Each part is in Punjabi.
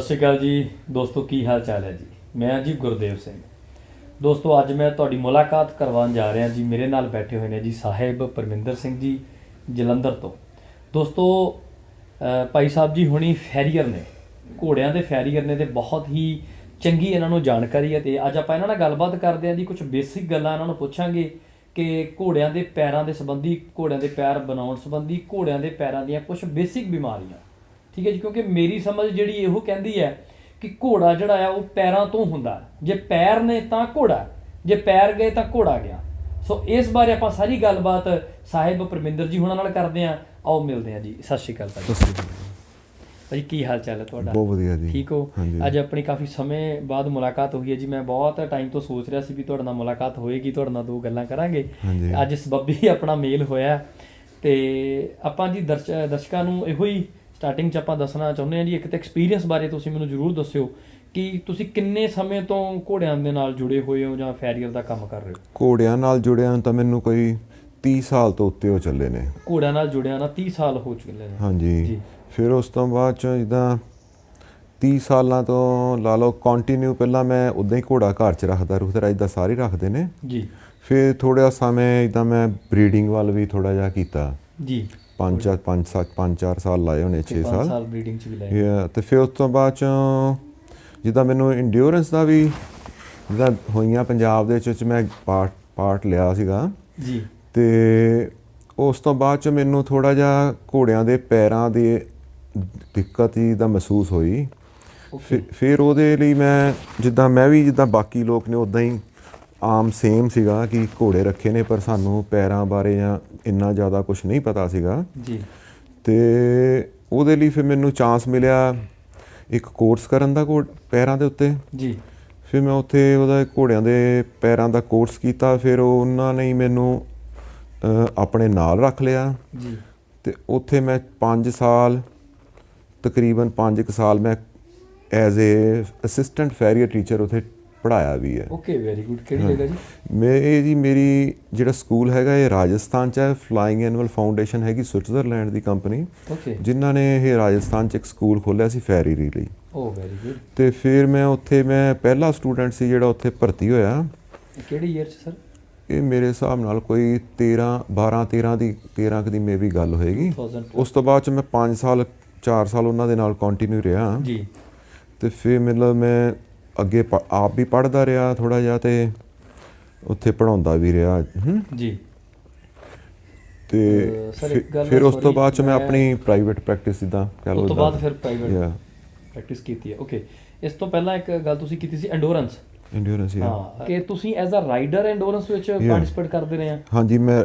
ਸਤਿ ਸ਼੍ਰੀ ਅਕਾਲ ਜੀ ਦੋਸਤੋ, ਕੀ ਹਾਲ ਚਾਲ ਹੈ ਜੀ। ਮੈਂ ਜੀ ਗੁਰਦੇਵ ਸਿੰਘ। ਦੋਸਤੋ ਅੱਜ ਮੈਂ ਤੁਹਾਡੀ ਮੁਲਾਕਾਤ ਕਰਵਾਉਣ ਜਾ ਰਿਹਾ ਜੀ। ਮੇਰੇ ਨਾਲ ਬੈਠੇ ਹੋਏ ਨੇ ਜੀ ਸਾਹਿਬ ਪਰਮਿੰਦਰ ਸਿੰਘ ਜੀ ਜਲੰਧਰ ਤੋਂ। ਦੋਸਤੋ ਭਾਈ ਸਾਹਿਬ ਜੀ ਹੁਣੀ ਫੈਰੀਅਰ ਨੇ, ਘੋੜਿਆਂ ਦੇ ਫੈਰੀਅਰ ਨੇ, ਤੇ ਬਹੁਤ ਹੀ ਚੰਗੀ ਇਹਨਾਂ ਨੂੰ ਜਾਣਕਾਰੀ ਹੈ। ਤੇ ਅੱਜ ਆਪਾਂ ਇਹਨਾਂ ਨਾਲ ਗੱਲਬਾਤ ਕਰਦੇ ਹਾਂ ਜੀ। ਕੁਝ ਬੇਸਿਕ ਗੱਲਾਂ ਇਹਨਾਂ ਨੂੰ ਪੁੱਛਾਂਗੇ ਕਿ ਘੋੜਿਆਂ ਦੇ ਪੈਰਾਂ ਦੇ ਸੰਬੰਧੀ, ਘੋੜਿਆਂ ਦੇ ਪੈਰ ਬਣਾਉਣ ਸੰਬੰਧੀ, ਘੋੜਿਆਂ ਦੇ ਪੈਰਾਂ ਦੀਆਂ ਕੁਝ ਬੇਸਿਕ ਬਿਮਾਰੀਆਂ। ਠੀਕ ਹੈ ਜੀ, ਕਿਉਂਕਿ ਮੇਰੀ ਸਮਝ ਜਿਹੜੀ ਇਹੋ ਕਹਿੰਦੀ ਹੈ ਕਿ ਘੋੜਾ ਜਿਹੜਾ ਆ ਉਹ ਪੈਰਾਂ ਤੋਂ ਹੁੰਦਾ। ਜੇ ਪੈਰ ਨੇ ਤਾਂ ਘੋੜਾ, ਜੇ ਪੈਰ ਗਏ ਤਾਂ ਘੋੜਾ ਗਿਆ। ਸੋ ਇਸ ਬਾਰੇ ਆਪਾਂ ਸਾਰੀ ਗੱਲਬਾਤ ਸਾਹਿਬ ਪਰਮਿੰਦਰ ਜੀ ਹੁਣਾਂ ਨਾਲ ਕਰਦੇ ਹਾਂ। ਆਓ ਮਿਲਦੇ ਹਾਂ ਜੀ। ਸਤਿ ਸ਼੍ਰੀ ਅਕਾਲ ਭਾਜੀ। ਭਾਜੀ ਕੀ ਹਾਲ ਚਾਲ ਹੈ ਤੁਹਾਡਾ? ਬਹੁਤ ਵਧੀਆ ਜੀ। ਠੀਕ ਹੋ? ਅੱਜ ਆਪਣੀ ਕਾਫੀ ਸਮੇਂ ਬਾਅਦ ਮੁਲਾਕਾਤ ਹੋਈ ਹੈ ਜੀ। ਮੈਂ ਬਹੁਤ ਟਾਈਮ ਤੋਂ ਸੋਚ ਰਿਹਾ ਸੀ ਵੀ ਤੁਹਾਡੇ ਨਾਲ ਮੁਲਾਕਾਤ ਹੋਏਗੀ, ਤੁਹਾਡੇ ਨਾਲ ਦੋ ਗੱਲਾਂ ਕਰਾਂਗੇ। ਅੱਜ ਸਬੱਬੀ ਹੀ ਆਪਣਾ ਮੇਲ ਹੋਇਆ। ਤੇ ਆਪਾਂ ਜੀ ਦਰਸ਼ਕਾਂ ਨੂੰ ਇਹੋ ਹੀ ਸਟਾਰਟਿੰਗ 'ਚ ਆਪਾਂ ਦੱਸਣਾ ਚਾਹੁੰਦੇ ਹਾਂ ਜੀ, ਇੱਕ ਤਾਂ ਐਕਸਪੀਰੀਅੰਸ ਬਾਰੇ ਤੁਸੀਂ ਮੈਨੂੰ ਜ਼ਰੂਰ ਦੱਸਿਓ ਕਿ ਤੁਸੀਂ ਕਿੰਨੇ ਸਮੇਂ ਤੋਂ ਘੋੜਿਆਂ ਦੇ ਨਾਲ ਜੁੜੇ ਹੋਏ ਹੋ ਜਾਂ ਫੈਰੀਅਰ ਦਾ ਕੰਮ ਕਰ ਰਹੇ ਹੋ? ਘੋੜਿਆਂ ਨਾਲ ਜੁੜਿਆ ਤਾਂ ਮੈਨੂੰ ਕੋਈ 30 ਸਾਲ ਤੋਂ ਉੱਤੇ ਹੋ ਚੱਲੇ ਨੇ। ਘੋੜਿਆਂ ਨਾਲ ਜੁੜਿਆ ਨਾ 30 ਸਾਲ ਹੋ ਚੁੱਕੇ ਨੇ। ਹਾਂਜੀ ਜੀ। ਫਿਰ ਉਸ ਤੋਂ ਬਾਅਦ 'ਚ ਜਿੱਦਾਂ 30 ਸਾਲਾਂ ਤੋਂ ਲਾ ਲਓ ਕੰਟੀਨਿਊ, ਪਹਿਲਾਂ ਮੈਂ ਉੱਦਾਂ ਹੀ ਘੋੜਾ ਘਰ 'ਚ ਰੱਖਦਾ ਇੱਦਾਂ ਸਾਰੇ ਰੱਖਦੇ ਨੇ ਜੀ। ਫਿਰ ਥੋੜ੍ਹਾ ਸਮੇਂ ਇੱਦਾਂ ਮੈਂ ਬਰੀਡਿੰਗ ਵੱਲ ਵੀ ਥੋੜ੍ਹਾ ਜਿਹਾ ਕੀਤਾ ਜੀ। 5-4 ਸਾਲ ਲਾਏ ਹੋਣੇ, 6 ਸਾਲ ਬਰੀਡਿੰਗ 'ਚ ਵੀ ਲਾਏ। ਅਤੇ ਫਿਰ ਉਸ ਤੋਂ ਬਾਅਦ 'ਚ ਜਿੱਦਾਂ ਮੈਨੂੰ ਇੰਡਿਓਰੈਂਸ ਦਾ ਵੀ ਜਿੱਦਾਂ ਹੋਈਆਂ ਪੰਜਾਬ ਦੇ ਵਿੱਚ ਮੈਂ ਪਾਰਟ ਲਿਆ ਸੀਗਾ ਜੀ। ਅਤੇ ਉਸ ਤੋਂ ਬਾਅਦ 'ਚ ਮੈਨੂੰ ਥੋੜ੍ਹਾ ਜਿਹਾ ਘੋੜਿਆਂ ਦੇ ਪੈਰਾਂ ਦੀ ਦਿੱਕਤ ਹੀ ਦਾ ਮਹਿਸੂਸ ਹੋਈ। ਫਿਰ ਉਹਦੇ ਲਈ ਮੈਂ ਜਿੱਦਾਂ ਬਾਕੀ ਲੋਕ ਨੇ ਉੱਦਾਂ ਹੀ ਆਮ ਸੇਮ ਸੀਗਾ ਕਿ ਘੋੜੇ ਰੱਖੇ ਨੇ, ਪਰ ਸਾਨੂੰ ਪੈਰਾਂ ਬਾਰੇ ਜਾਂ ਇੰਨਾ ਜ਼ਿਆਦਾ ਕੁਛ ਨਹੀਂ ਪਤਾ ਸੀਗਾ ਜੀ। ਅਤੇ ਉਹਦੇ ਲਈ ਫਿਰ ਮੈਨੂੰ ਚਾਂਸ ਮਿਲਿਆ ਇੱਕ ਕੋਰਸ ਕਰਨ ਦਾ ਪੈਰਾਂ ਦੇ ਉੱਤੇ ਜੀ। ਫਿਰ ਮੈਂ ਉੱਥੇ ਉਹਦਾ ਘੋੜਿਆਂ ਦੇ ਪੈਰਾਂ ਦਾ ਕੋਰਸ ਕੀਤਾ। ਫਿਰ ਉਹਨਾਂ ਨੇ ਮੈਨੂੰ ਆਪਣੇ ਨਾਲ ਰੱਖ ਲਿਆ ਜੀ। ਅਤੇ ਉੱਥੇ ਮੈਂ 5 ਸਾਲ, ਤਕਰੀਬਨ 5 ਕੁ ਸਾਲ ਮੈਂ ਐਜ਼ ਏ ਅਸਿਸਟੈਂਟ ਫੈਰੀਅਰ ਟੀਚਰ ਉੱਥੇ ਪੜ੍ਹਾਇਆ ਵੀ ਹੈ। Okay, very good. ਕਿਹੜੀ ਜਗ੍ਹਾ ਜੀ? ਮੇਰੀ ਜਿਹੜਾ ਸਕੂਲ ਹੈਗਾ ਇਹ ਰਾਜਸਥਾਨ 'ਚ ਹੈ। ਫਲਾਇੰਗ ਐਨੂਅਲ ਫਾਊਂਡੇਸ਼ਨ ਹੈਗੀ ਸਵਿਟਜ਼ਰਲੈਂਡ ਦੀ ਕੰਪਨੀ, ਜਿਨ੍ਹਾਂ ਨੇ ਇਹ ਰਾਜਸਥਾਨ 'ਚ ਇੱਕ ਸਕੂਲ ਖੋਲ੍ਹਿਆ ਸੀ ਫੈਰੀਰੀ ਲਈ। Very good. ਅਤੇ ਫਿਰ ਮੈਂ ਪਹਿਲਾ ਸਟੂਡੈਂਟ ਸੀ ਜਿਹੜਾ ਉੱਥੇ ਭਰਤੀ ਹੋਇਆ। ਕਿਹੜੀ ਈਅਰ 'ਚ ਸਰ? ਇਹ ਮੇਰੇ ਹਿਸਾਬ ਨਾਲ ਕੋਈ 13 ਦੀ ਮੇ ਵੀ ਗੱਲ ਹੋਏਗੀ। ਉਸ ਤੋਂ ਬਾਅਦ 'ਚ ਮੈਂ 4 ਸਾਲ ਉਹਨਾਂ ਦੇ ਨਾਲ ਕੰਟੀਨਿਊ ਰਿਹਾ ਜੀ। ਅਤੇ ਫਿਰ ਮਤਲਬ ਮੈਂ ਅੱਗੇ ਆਪ ਵੀ ਪੜ੍ਹਦਾ ਰਿਹਾ ਥੋੜ੍ਹਾ ਜਿਹਾ, ਅਤੇ ਉੱਥੇ ਪੜ੍ਹਾਉਂਦਾ ਵੀ ਰਿਹਾ ਜੀ। ਅਤੇ ਫਿਰ ਉਸ ਤੋਂ ਬਾਅਦ 'ਚ ਮੈਂ ਆਪਣੀ ਪ੍ਰਾਈਵੇਟ ਪ੍ਰੈਕਟਿਸ ਜਿੱਦਾਂ ਕਹਿ ਲਓ, ਉਸ ਤੋਂ ਬਾਅਦ ਫਿਰ ਪ੍ਰਾਈਵੇਟ ਪ੍ਰੈਕਟਿਸ ਕੀਤੀ ਹੈ। ਓਕੇ, ਇਸ ਤੋਂ ਪਹਿਲਾਂ ਇੱਕ ਗੱਲ ਤੁਸੀਂ ਕੀਤੀ ਸੀ ਐਂਡੋਰੈਂਸ। ਹਾਂ, ਕਿ ਤੁਸੀਂ ਐਜ਼ ਅ ਰਾਈਡਰ ਐਂਡੋਰੈਂਸ ਵਿੱਚ ਪਾਰਟਿਸਿਪੇਟ ਕਰਦੇ ਰਹੇ ਆ? ਹਾਂਜੀ, ਮੈਂ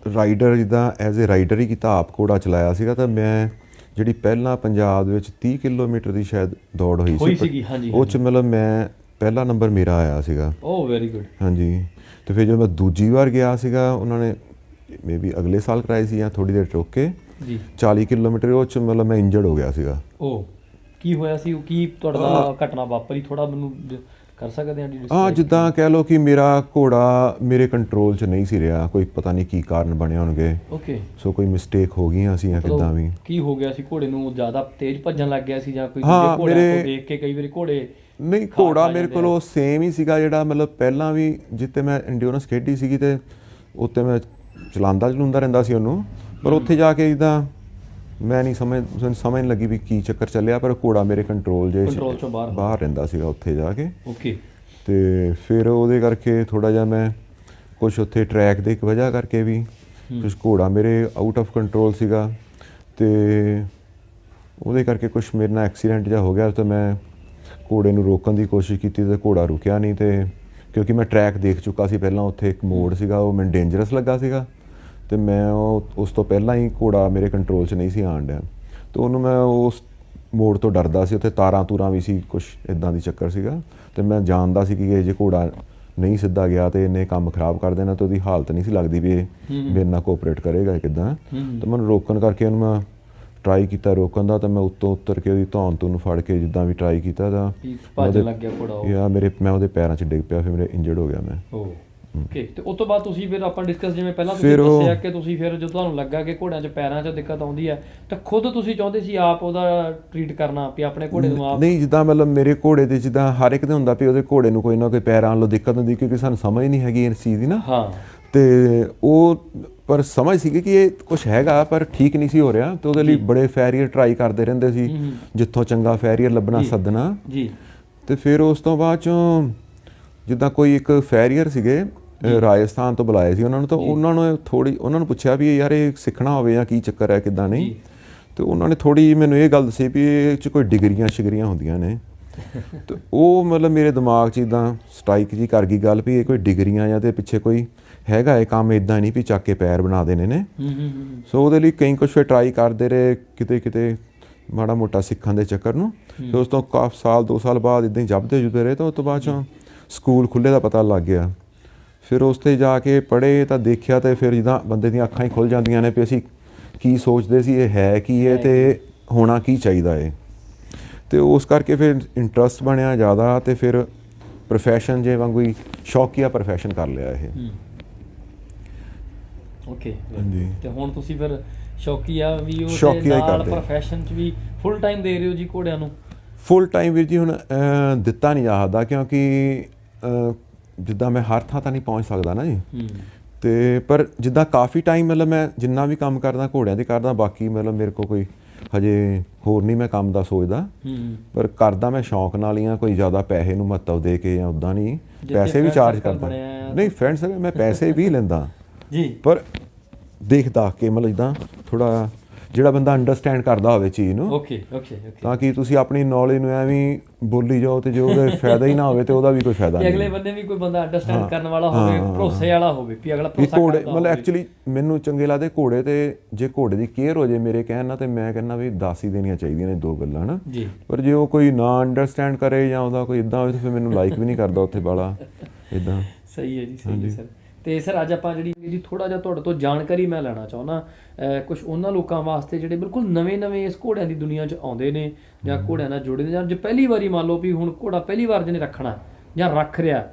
ਰਾਈਡਰ ਜਿੱਦਾਂ ਐਜ਼ ਏ ਰਾਈਡਰ ਹੀ ਕੀਤਾ, ਆਪ ਘੋੜਾ ਚਲਾਇਆ ਸੀਗਾ। ਤਾਂ ਮੈਂ ਜਿਹੜੀ ਪਹਿਲਾਂ ਪੰਜਾਬ ਦੇ ਵਿੱਚ 30 ਕਿਲੋਮੀਟਰ ਦੀ ਸ਼ਾਇਦ ਦੌੜ ਹੋਈ ਸੀ, ਉਹ 'ਚ ਮਤਲਬ ਮੈਂ ਪਹਿਲਾ ਨੰਬਰ ਮੇਰਾ ਆਇਆ ਸੀਗਾ। Very good. ਹਾਂਜੀ। ਅਤੇ ਫਿਰ ਜਦੋਂ ਮੈਂ ਦੂਜੀ ਵਾਰ ਗਿਆ ਸੀਗਾ, ਉਹਨਾਂ ਨੇ ਮੇ ਬੀ ਅਗਲੇ ਸਾਲ ਕਰਾਈ ਸੀ ਜਾਂ ਥੋੜ੍ਹੀ ਦੇਰ ਰੁਕ ਕੇ ਜੀ। 40 ਕਿਲੋਮੀਟਰ ਉਹ 'ਚ ਮਤਲਬ ਮੈਂ ਇੰਜਰਡ ਹੋ ਗਿਆ ਸੀਗਾ। ਕੀ ਹੋਇਆ ਸੀ? ਕੀ ਤੁਹਾਡਾ ਘਟਨਾ ਵਾਪਰੀ? ਥੋੜ੍ਹਾ ਮੈਨੂੰ ਕਰ ਸਕਦੇ ਹਾਂ? ਜਿੱਦਾਂ ਕਹਿ ਲਓ ਕਿ ਮੇਰਾ ਘੋੜਾ ਮੇਰੇ ਕੰਟਰੋਲ 'ਚ ਨਹੀਂ ਸੀ ਰਿਹਾ। ਕੋਈ ਪਤਾ ਨਹੀਂ ਕੀ ਕਾਰਨ ਬਣੇ ਹੋਣਗੇ। ਓਕੇ। ਸੋ ਕੋਈ ਮਿਸਟੇਕ ਹੋ ਗਈਆਂ ਸੀ ਜਾਂ ਕਿੱਦਾਂ ਵੀ। ਕੀ ਹੋ ਗਿਆ ਸੀ? ਘੋੜੇ ਨੂੰ ਜ਼ਿਆਦਾ ਤੇਜ਼ ਭੱਜਣ ਲੱਗ ਗਿਆ ਸੀ ਜਾਂ ਕੋਈ ਦੂਜੇ ਘੋੜਿਆਂ ਤੋਂ ਦੇਖ ਕੇ ਕਈ ਵਾਰੀ ਘੋੜੇ? ਨਹੀਂ, ਘੋੜਾ ਮੇਰੇ ਕੋਲ ਉਹ ਸੇਮ ਹੀ ਸੀਗਾ ਜਿਹੜਾ ਮਤਲਬ ਪਹਿਲਾਂ ਵੀ ਜਿੱਥੇ ਮੈਂ ਇੰਡਿਓਰੈਂਸ ਖੇਡੀ ਸੀਗੀ, ਅਤੇ ਉੱਥੇ ਮੈਂ ਚਲਾਉਂਦਾ ਰਹਿੰਦਾ ਸੀ ਉਹਨੂੰ। ਪਰ ਉੱਥੇ ਜਾ ਕੇ ਜਿੱਦਾਂ ਮੈਂ ਨਹੀਂ ਸਮਝ ਨਹੀਂ ਲੱਗੀ ਵੀ ਕੀ ਚੱਕਰ ਚੱਲਿਆ, ਪਰ ਘੋੜਾ ਮੇਰੇ ਕੰਟਰੋਲ ਚੋਂ ਬਾਹਰ ਰਹਿੰਦਾ ਸੀਗਾ ਉੱਥੇ ਜਾ ਕੇ। ਓਕੇ। ਅਤੇ ਫਿਰ ਉਹਦੇ ਕਰਕੇ ਥੋੜ੍ਹਾ ਜਿਹਾ ਮੈਂ ਕੁਛ ਉੱਥੇ ਟਰੈਕ ਦੀ ਇੱਕ ਵਜ੍ਹਾ ਕਰਕੇ ਵੀ ਕੁਛ ਘੋੜਾ ਮੇਰੇ ਆਊਟ ਆਫ ਕੰਟਰੋਲ ਸੀਗਾ, ਅਤੇ ਉਹਦੇ ਕਰਕੇ ਕੁਛ ਮੇਰੇ ਨਾਲ ਐਕਸੀਡੈਂਟ ਜਿਹਾ ਹੋ ਗਿਆ। ਤਾਂ ਮੈਂ ਘੋੜੇ ਨੂੰ ਰੋਕਣ ਦੀ ਕੋਸ਼ਿਸ਼ ਕੀਤੀ ਅਤੇ ਘੋੜਾ ਰੁਕਿਆ ਨਹੀਂ। ਅਤੇ ਕਿਉਂਕਿ ਮੈਂ ਟਰੈਕ ਦੇਖ ਚੁੱਕਾ ਸੀ ਪਹਿਲਾਂ, ਉੱਥੇ ਇੱਕ ਮੋੜ ਸੀਗਾ, ਉਹ ਮੈਨੂੰ ਡੇਂਜਰਸ ਲੱਗਾ ਸੀਗਾ। ਅਤੇ ਮੈਂ ਉਸ ਤੋਂ ਪਹਿਲਾਂ ਹੀ ਘੋੜਾ ਮੇਰੇ ਕੰਟਰੋਲ 'ਚ ਨਹੀਂ ਸੀ ਆਉਣ ਡਿਆ। ਅਤੇ ਉਹਨੂੰ ਮੈਂ ਉਸ ਮੋੜ ਤੋਂ ਡਰਦਾ ਸੀ। ਉੱਥੇ ਤਾਰਾਂ ਵੀ ਸੀ, ਕੁਛ ਇੱਦਾਂ ਦੀ ਚੱਕਰ ਸੀਗਾ। ਅਤੇ ਮੈਂ ਜਾਣਦਾ ਸੀ ਕਿ ਜੇ ਘੋੜਾ ਨਹੀਂ ਸਿੱਧਾ ਗਿਆ ਅਤੇ ਇਹਨੇ ਕੰਮ ਖਰਾਬ ਕਰ ਦੇਣਾ, ਅਤੇ ਉਹਦੀ ਹਾਲਤ ਨਹੀਂ ਸੀ ਲੱਗਦੀ ਵੀ ਇਹ ਮੇਰੇ ਨਾਲ ਕੋਆਪਰੇਟ ਕਰੇਗਾ ਕਿੱਦਾਂ। ਤਾਂ ਮੈਨੂੰ ਰੋਕਣ ਕਰਕੇ ਉਹਨੂੰ ਮੈਂ ਟਰਾਈ ਕੀਤਾ ਰੋਕਣ ਦਾ, ਤਾਂ ਮੈਂ ਉੱਤੋਂ ਉੱਤਰ ਕੇ ਉਹਦੀ ਧੌਣ ਨੂੰ ਫੜ ਕੇ ਜਿੱਦਾਂ ਵੀ ਟਰਾਈ ਕੀਤਾ ਤਾਂ ਭੱਜਣ ਲੱਗ ਗਿਆ ਘੋੜਾ। ਮੈਂ ਉਹਦੇ ਪੈਰਾਂ 'ਚ ਡਿੱਗ ਪਿਆ। ਫਿਰ ਮੇਰੇ ਇੰਜਰਡ ਹੋ ਗਿਆ ਮੈਂ। ਓਕੇ, ਤੇ ਉਸ ਤੋਂ ਬਾਅਦ ਤੁਸੀਂ ਫਿਰ ਆਪਾਂ ਡਿਸਕਸ, ਜਿਵੇਂ ਪਹਿਲਾਂ ਤੁਸੀਂ ਫਿਰ ਉਹ- ਦੱਸਿਆ ਕਿ ਤੁਸੀਂ ਫਿਰ ਜਦੋਂ ਤੁਹਾਨੂੰ ਲੱਗਾ ਕਿ ਘੋੜਿਆਂ 'ਚ ਪੈਰਾਂ 'ਚ ਦਿੱਕਤ ਆਉਂਦੀ ਹੈ ਤਾਂ ਖੁਦ ਤੁਸੀਂ ਚਾਹੁੰਦੇ ਸੀ ਆਪ ਉਹਦਾ ਟਰੀਟ ਕਰਨਾ, ਵੀ ਆਪਣੇ ਘੋੜੇ ਨੂੰ ਆਪ? ਨਹੀਂ, ਜਿੱਦਾਂ ਮਤਲਬ ਮੇਰੇ ਘੋੜੇ ਦੇ ਜਿੱਦਾਂ ਹਰ ਇੱਕ ਦੇ ਹੁੰਦਾ ਵੀ ਉਹਦੇ ਘੋੜੇ ਨੂੰ ਕੋਈ ਨਾ ਕੋਈ ਪੈਰਾਂ ਵੱਲੋਂ ਦਿੱਕਤ ਹੁੰਦੀ, ਕਿਉਂਕਿ ਸਾਨੂੰ ਸਮਝ ਨਹੀਂ ਹੈਗੀ ਇਸ ਚੀਜ਼ ਦੀ ਨਾ। ਹਾਂ। ਤੇ ਉਹ ਪਰ ਸਮਝ ਸੀਗੀ ਕਿ ਇਹ ਕੁਝ ਹੈਗਾ ਪਰ ਠੀਕ ਨਹੀਂ ਸੀ ਹੋ ਰਿਹਾ, ਤੇ ਉਹਦੇ ਲਈ ਬੜੇ ਫੈਰੀਅਰ ਟਰਾਈ ਕਰਦੇ ਰਹਿੰਦੇ ਸੀ, ਜਿੱਥੋਂ ਚੰਗਾ ਫੈਰੀਅਰ ਲੱਭਣਾ ਸੱਦਣਾ ਜੀ। ਤੇ ਫਿਰ ਉਸ ਤੋਂ ਬਾਅਦ ਚੋਂ ਜਿੱਦਾਂ ਕੋਈ ਇੱਕ ਫੈਰੀਅਰ ਸੀਗੇ ਰਾਜਸਥਾਨ ਤੋਂ ਬੁਲਾਏ ਸੀ ਉਹਨਾਂ ਨੂੰ, ਤਾਂ ਉਹਨਾਂ ਨੂੰ ਪੁੱਛਿਆ ਵੀ ਯਾਰ ਇਹ ਸਿੱਖਣਾ ਹੋਵੇ ਜਾਂ ਕੀ ਚੱਕਰ ਹੈ ਕਿੱਦਾਂ ਨਹੀਂ, ਤੇ ਉਹਨਾਂ ਨੇ ਥੋੜੀ ਮੈਨੂੰ ਇਹ ਗੱਲ ਦੱਸੀ ਵੀ ਇਹ 'ਚ ਕੋਈ ਡਿਗਰੀਆਂ ਸ਼ਿਗਰੀਆਂ ਹੁੰਦੀਆਂ ਨੇ। ਤੇ ਉਹ ਮਤਲਬ ਮੇਰੇ ਦਿਮਾਗ 'ਚ ਇੱਦਾਂ ਸਟ੍ਰਾਈਕ ਜੀ ਕਰ ਗਈ ਗੱਲ ਵੀ ਇਹ ਕੋਈ ਡਿਗਰੀਆਂ ਜਾਂ ਤੇ ਪਿੱਛੇ ਕੋਈ ਹੈਗਾ ਇਹ ਕੰਮ, ਇੱਦਾਂ ਨਹੀਂ ਵੀ ਚੱਕ ਕੇ ਪੈਰ ਬਣਾ ਦੇਣੇ ਨੇ। ਸੋ ਉਹਦੇ ਲਈ ਕਈ ਕੁਛ ਫਿਰ ਟਰਾਈ ਕਰਦੇ ਰਹੇ, ਕਿਤੇ ਮਾੜਾ ਮੋਟਾ ਸਿੱਖਣ ਦੇ ਚੱਕਰ ਨੂੰ। ਫਿਰ ਉਸ ਤੋਂ ਕਾਫੀ ਸਾਲ 2 ਸਾਲ ਬਾਅਦ ਇੱਦਾਂ ਹੀ ਜਪਦੇ ਜੁਦੇ ਰਹੇ, ਤਾਂ ਉਸ ਤੋਂ ਬਾਅਦ 'ਚੋਂ ਸਕੂਲ ਖੁੱਲ੍ਹੇ ਦਾ ਪਤਾ ਲੱਗ ਗਿਆ। ਫਿਰ ਉਸ 'ਤੇ ਜਾ ਕੇ ਪੜ੍ਹੇ ਤਾਂ ਦੇਖਿਆ, ਤਾਂ ਫਿਰ ਜਿੱਦਾਂ ਬੰਦੇ ਦੀਆਂ ਅੱਖਾਂ ਹੀ ਖੁੱਲ੍ਹ ਜਾਂਦੀਆਂ ਨੇ ਵੀ ਅਸੀਂ ਕੀ ਸੋਚਦੇ ਸੀ, ਇਹ ਹੈ ਕੀ ਹੈ ਤੇ ਹੋਣਾ ਕੀ ਚਾਹੀਦਾ ਹੈ। ਤੇ ਉਸ ਕਰਕੇ ਫਿਰ ਇੰਟਰਸਟ ਬਣਿਆ ਜ਼ਿਆਦਾ, ਤੇ ਫਿਰ ਪ੍ਰੋਫੈਸ਼ਨ ਜੇ ਵਾਂਗੂ ਹੀ ਸ਼ੌਕੀਆ ਪ੍ਰੋਫੈਸ਼ਨ ਕਰ ਲਿਆ ਇਹ। ਓਕੇ ਹਾਂਜੀ। ਤੇ ਹੁਣ ਤੁਸੀਂ ਫਿਰ ਸ਼ੌਕੀਆ ਵੀ ਉਹ ਸ਼ੌਕੀਆ ਤੇ ਹੀ ਨਾਲ ਕਰਦੇ। ਪ੍ਰੋਫੈਸ਼ਨ 'ਚ ਵੀ ਫੁੱਲ ਟਾਈਮ ਦੇ ਰਹੇ ਹੋ ਜੀ ਘੋੜਿਆਂ ਨੂੰ? ਫੁੱਲ ਟਾਈਮ ਵੀਰ ਜੀ ਹੁਣ ਦਿੱਤਾ ਨਹੀਂ ਜਾ ਸਕਦਾ, ਕਿਉਂਕਿ ਜਿੱਦਾਂ ਮੈਂ ਹਰ ਥਾਂ ਤਾਂ ਨਹੀਂ ਪਹੁੰਚ ਸਕਦਾ ਨਾ ਜੀ। ਤੇ ਪਰ ਜਿੱਦਾਂ ਕਾਫੀ ਟਾਈਮ ਮਤਲਬ ਮੈਂ ਜਿੰਨਾ ਵੀ ਕੰਮ ਕਰਦਾ ਘੋੜਿਆਂ ਦੇ ਕਰਦਾ, ਬਾਕੀ ਮਤਲਬ ਮੇਰੇ ਕੋਲ ਕੋਈ ਹਜੇ ਹੋਰ ਨਹੀਂ ਮੈਂ ਕੰਮ ਦਾ ਸੋਚਦਾ, ਪਰ ਕਰਦਾ ਮੈਂ ਸ਼ੌਂਕ ਨਾਲ ਹੀ ਆ, ਕੋਈ ਜ਼ਿਆਦਾ ਪੈਸੇ ਨੂੰ ਮਹੱਤਵ ਦੇ ਕੇ ਜਾਂ ਉੱਦਾਂ ਨਹੀਂ। ਪੈਸੇ ਵੀ ਚਾਰਜ ਕਰਦਾ ਨਹੀਂ, ਫਰੈਂਡਸ ਮੈਂ ਪੈਸੇ ਵੀ ਲੈਂਦਾ ਜੀ, ਪਰ ਦੇਖਦਾ ਕਿ ਮਤਲਬ ਜਿੱਦਾਂ ਥੋੜਾ ਜਿਹੜਾ ਬੰਦਾ ਅੰਡਰਸਟੈਂਡ ਕਰਦਾ ਹੋਵੇ ਚੀਜ਼ ਨੂੰ। ਓਕੇ, ਤਾਂ ਕਿ ਤੁਸੀਂ ਆਪਣੀ ਨੌਲੇਜ ਨੂੰ ਐਵੇਂ ਬੋਲੀ ਜਾਓ ਤੇ ਜੇ ਉਹਦਾ ਫਾਇਦਾ ਹੀ ਨਾ ਹੋਵੇ ਤੇ ਉਹਦਾ ਵੀ ਕੋਈ ਫਾਇਦਾ ਨਹੀਂ। ਅਗਲੇ ਬੰਦੇ ਵੀ ਕੋਈ ਬੰਦਾ ਅੰਡਰਸਟੈਂਡ ਕਰਨ ਵਾਲਾ ਹੋਵੇ, ਭਰੋਸੇ ਵਾਲਾ ਹੋਵੇ, ਵੀ ਅਗਲਾ ਭਰੋਸਾ ਕਰਦਾ ਘੋੜੇ ਮਤਲਬ ਐਕਚੁਅਲੀ ਮੈਨੂੰ ਚੰਗੇ ਲੱਗਦੇ ਘੋੜੇ, ਤੇ ਜੇ ਘੋੜੇ ਦੀ ਕੇਅਰ ਹੋ ਜੇ ਮੇਰੇ ਕਹਿਣ ਨਾਲ, ਤੇ ਮੈਂ ਕਹਿੰਦਾ ਵੀ 10 ਹੀ ਦੇਣੀਆਂ ਚਾਹੀਦੀਆਂ ਨੇ 2 ਗੱਲਾਂ ਨਾ ਜੀ। ਪਰ ਜੇ ਉਹ ਕੋਈ ਨਾ ਅੰਡਰਸਟੈਂਡ ਕਰੇ ਜਾਂ ਉਹਦਾ ਕੋਈ ਇਦਾਂ ਹੋਵੇ, ਤਾਂ ਫਿਰ ਮੈਨੂੰ ਲਾਈਕ ਵੀ ਨਹੀਂ ਕਰਦਾ ਉੱਥੇ ਵਾਲਾ ਇਦਾਂ। ਸਹੀ ਹੈ ਜੀ, ਸਹੀ ਹੈ ਸਰ। ਤੇ ਸਰ ਅੱਜ ਆਪਾਂ ਜਿਹੜੀ ਥੋੜਾ ਜਿਹਾ ਤੁਹਾਡੇ ਤੋਂ ਜਾਣਕਾਰੀ ਮੈਂ ਲੈਣਾ ਚਾਹੁੰਦਾ, ਕੁਝ ਉਹਨਾਂ ਲੋਕਾਂ ਵਾਸਤੇ ਜਿਹੜੇ ਬਿਲਕੁਲ ਨਵੇਂ ਇਸ ਘੋੜਿਆਂ ਦੀ ਦੁਨੀਆ 'ਚ ਆਉਂਦੇ ਨੇ ਜਾਂ ਘੋੜਿਆਂ ਨਾਲ ਜੁੜੇ ਨੇ, ਜਾਂ ਜੇ ਪਹਿਲੀ ਵਾਰੀ ਮੰਨ ਲਓ ਵੀ ਹੁਣ ਘੋੜਾ ਪਹਿਲੀ ਵਾਰ ਜਿਹਨੇ ਰੱਖਣਾ ਜਾਂ ਰੱਖ ਰਿਹਾ,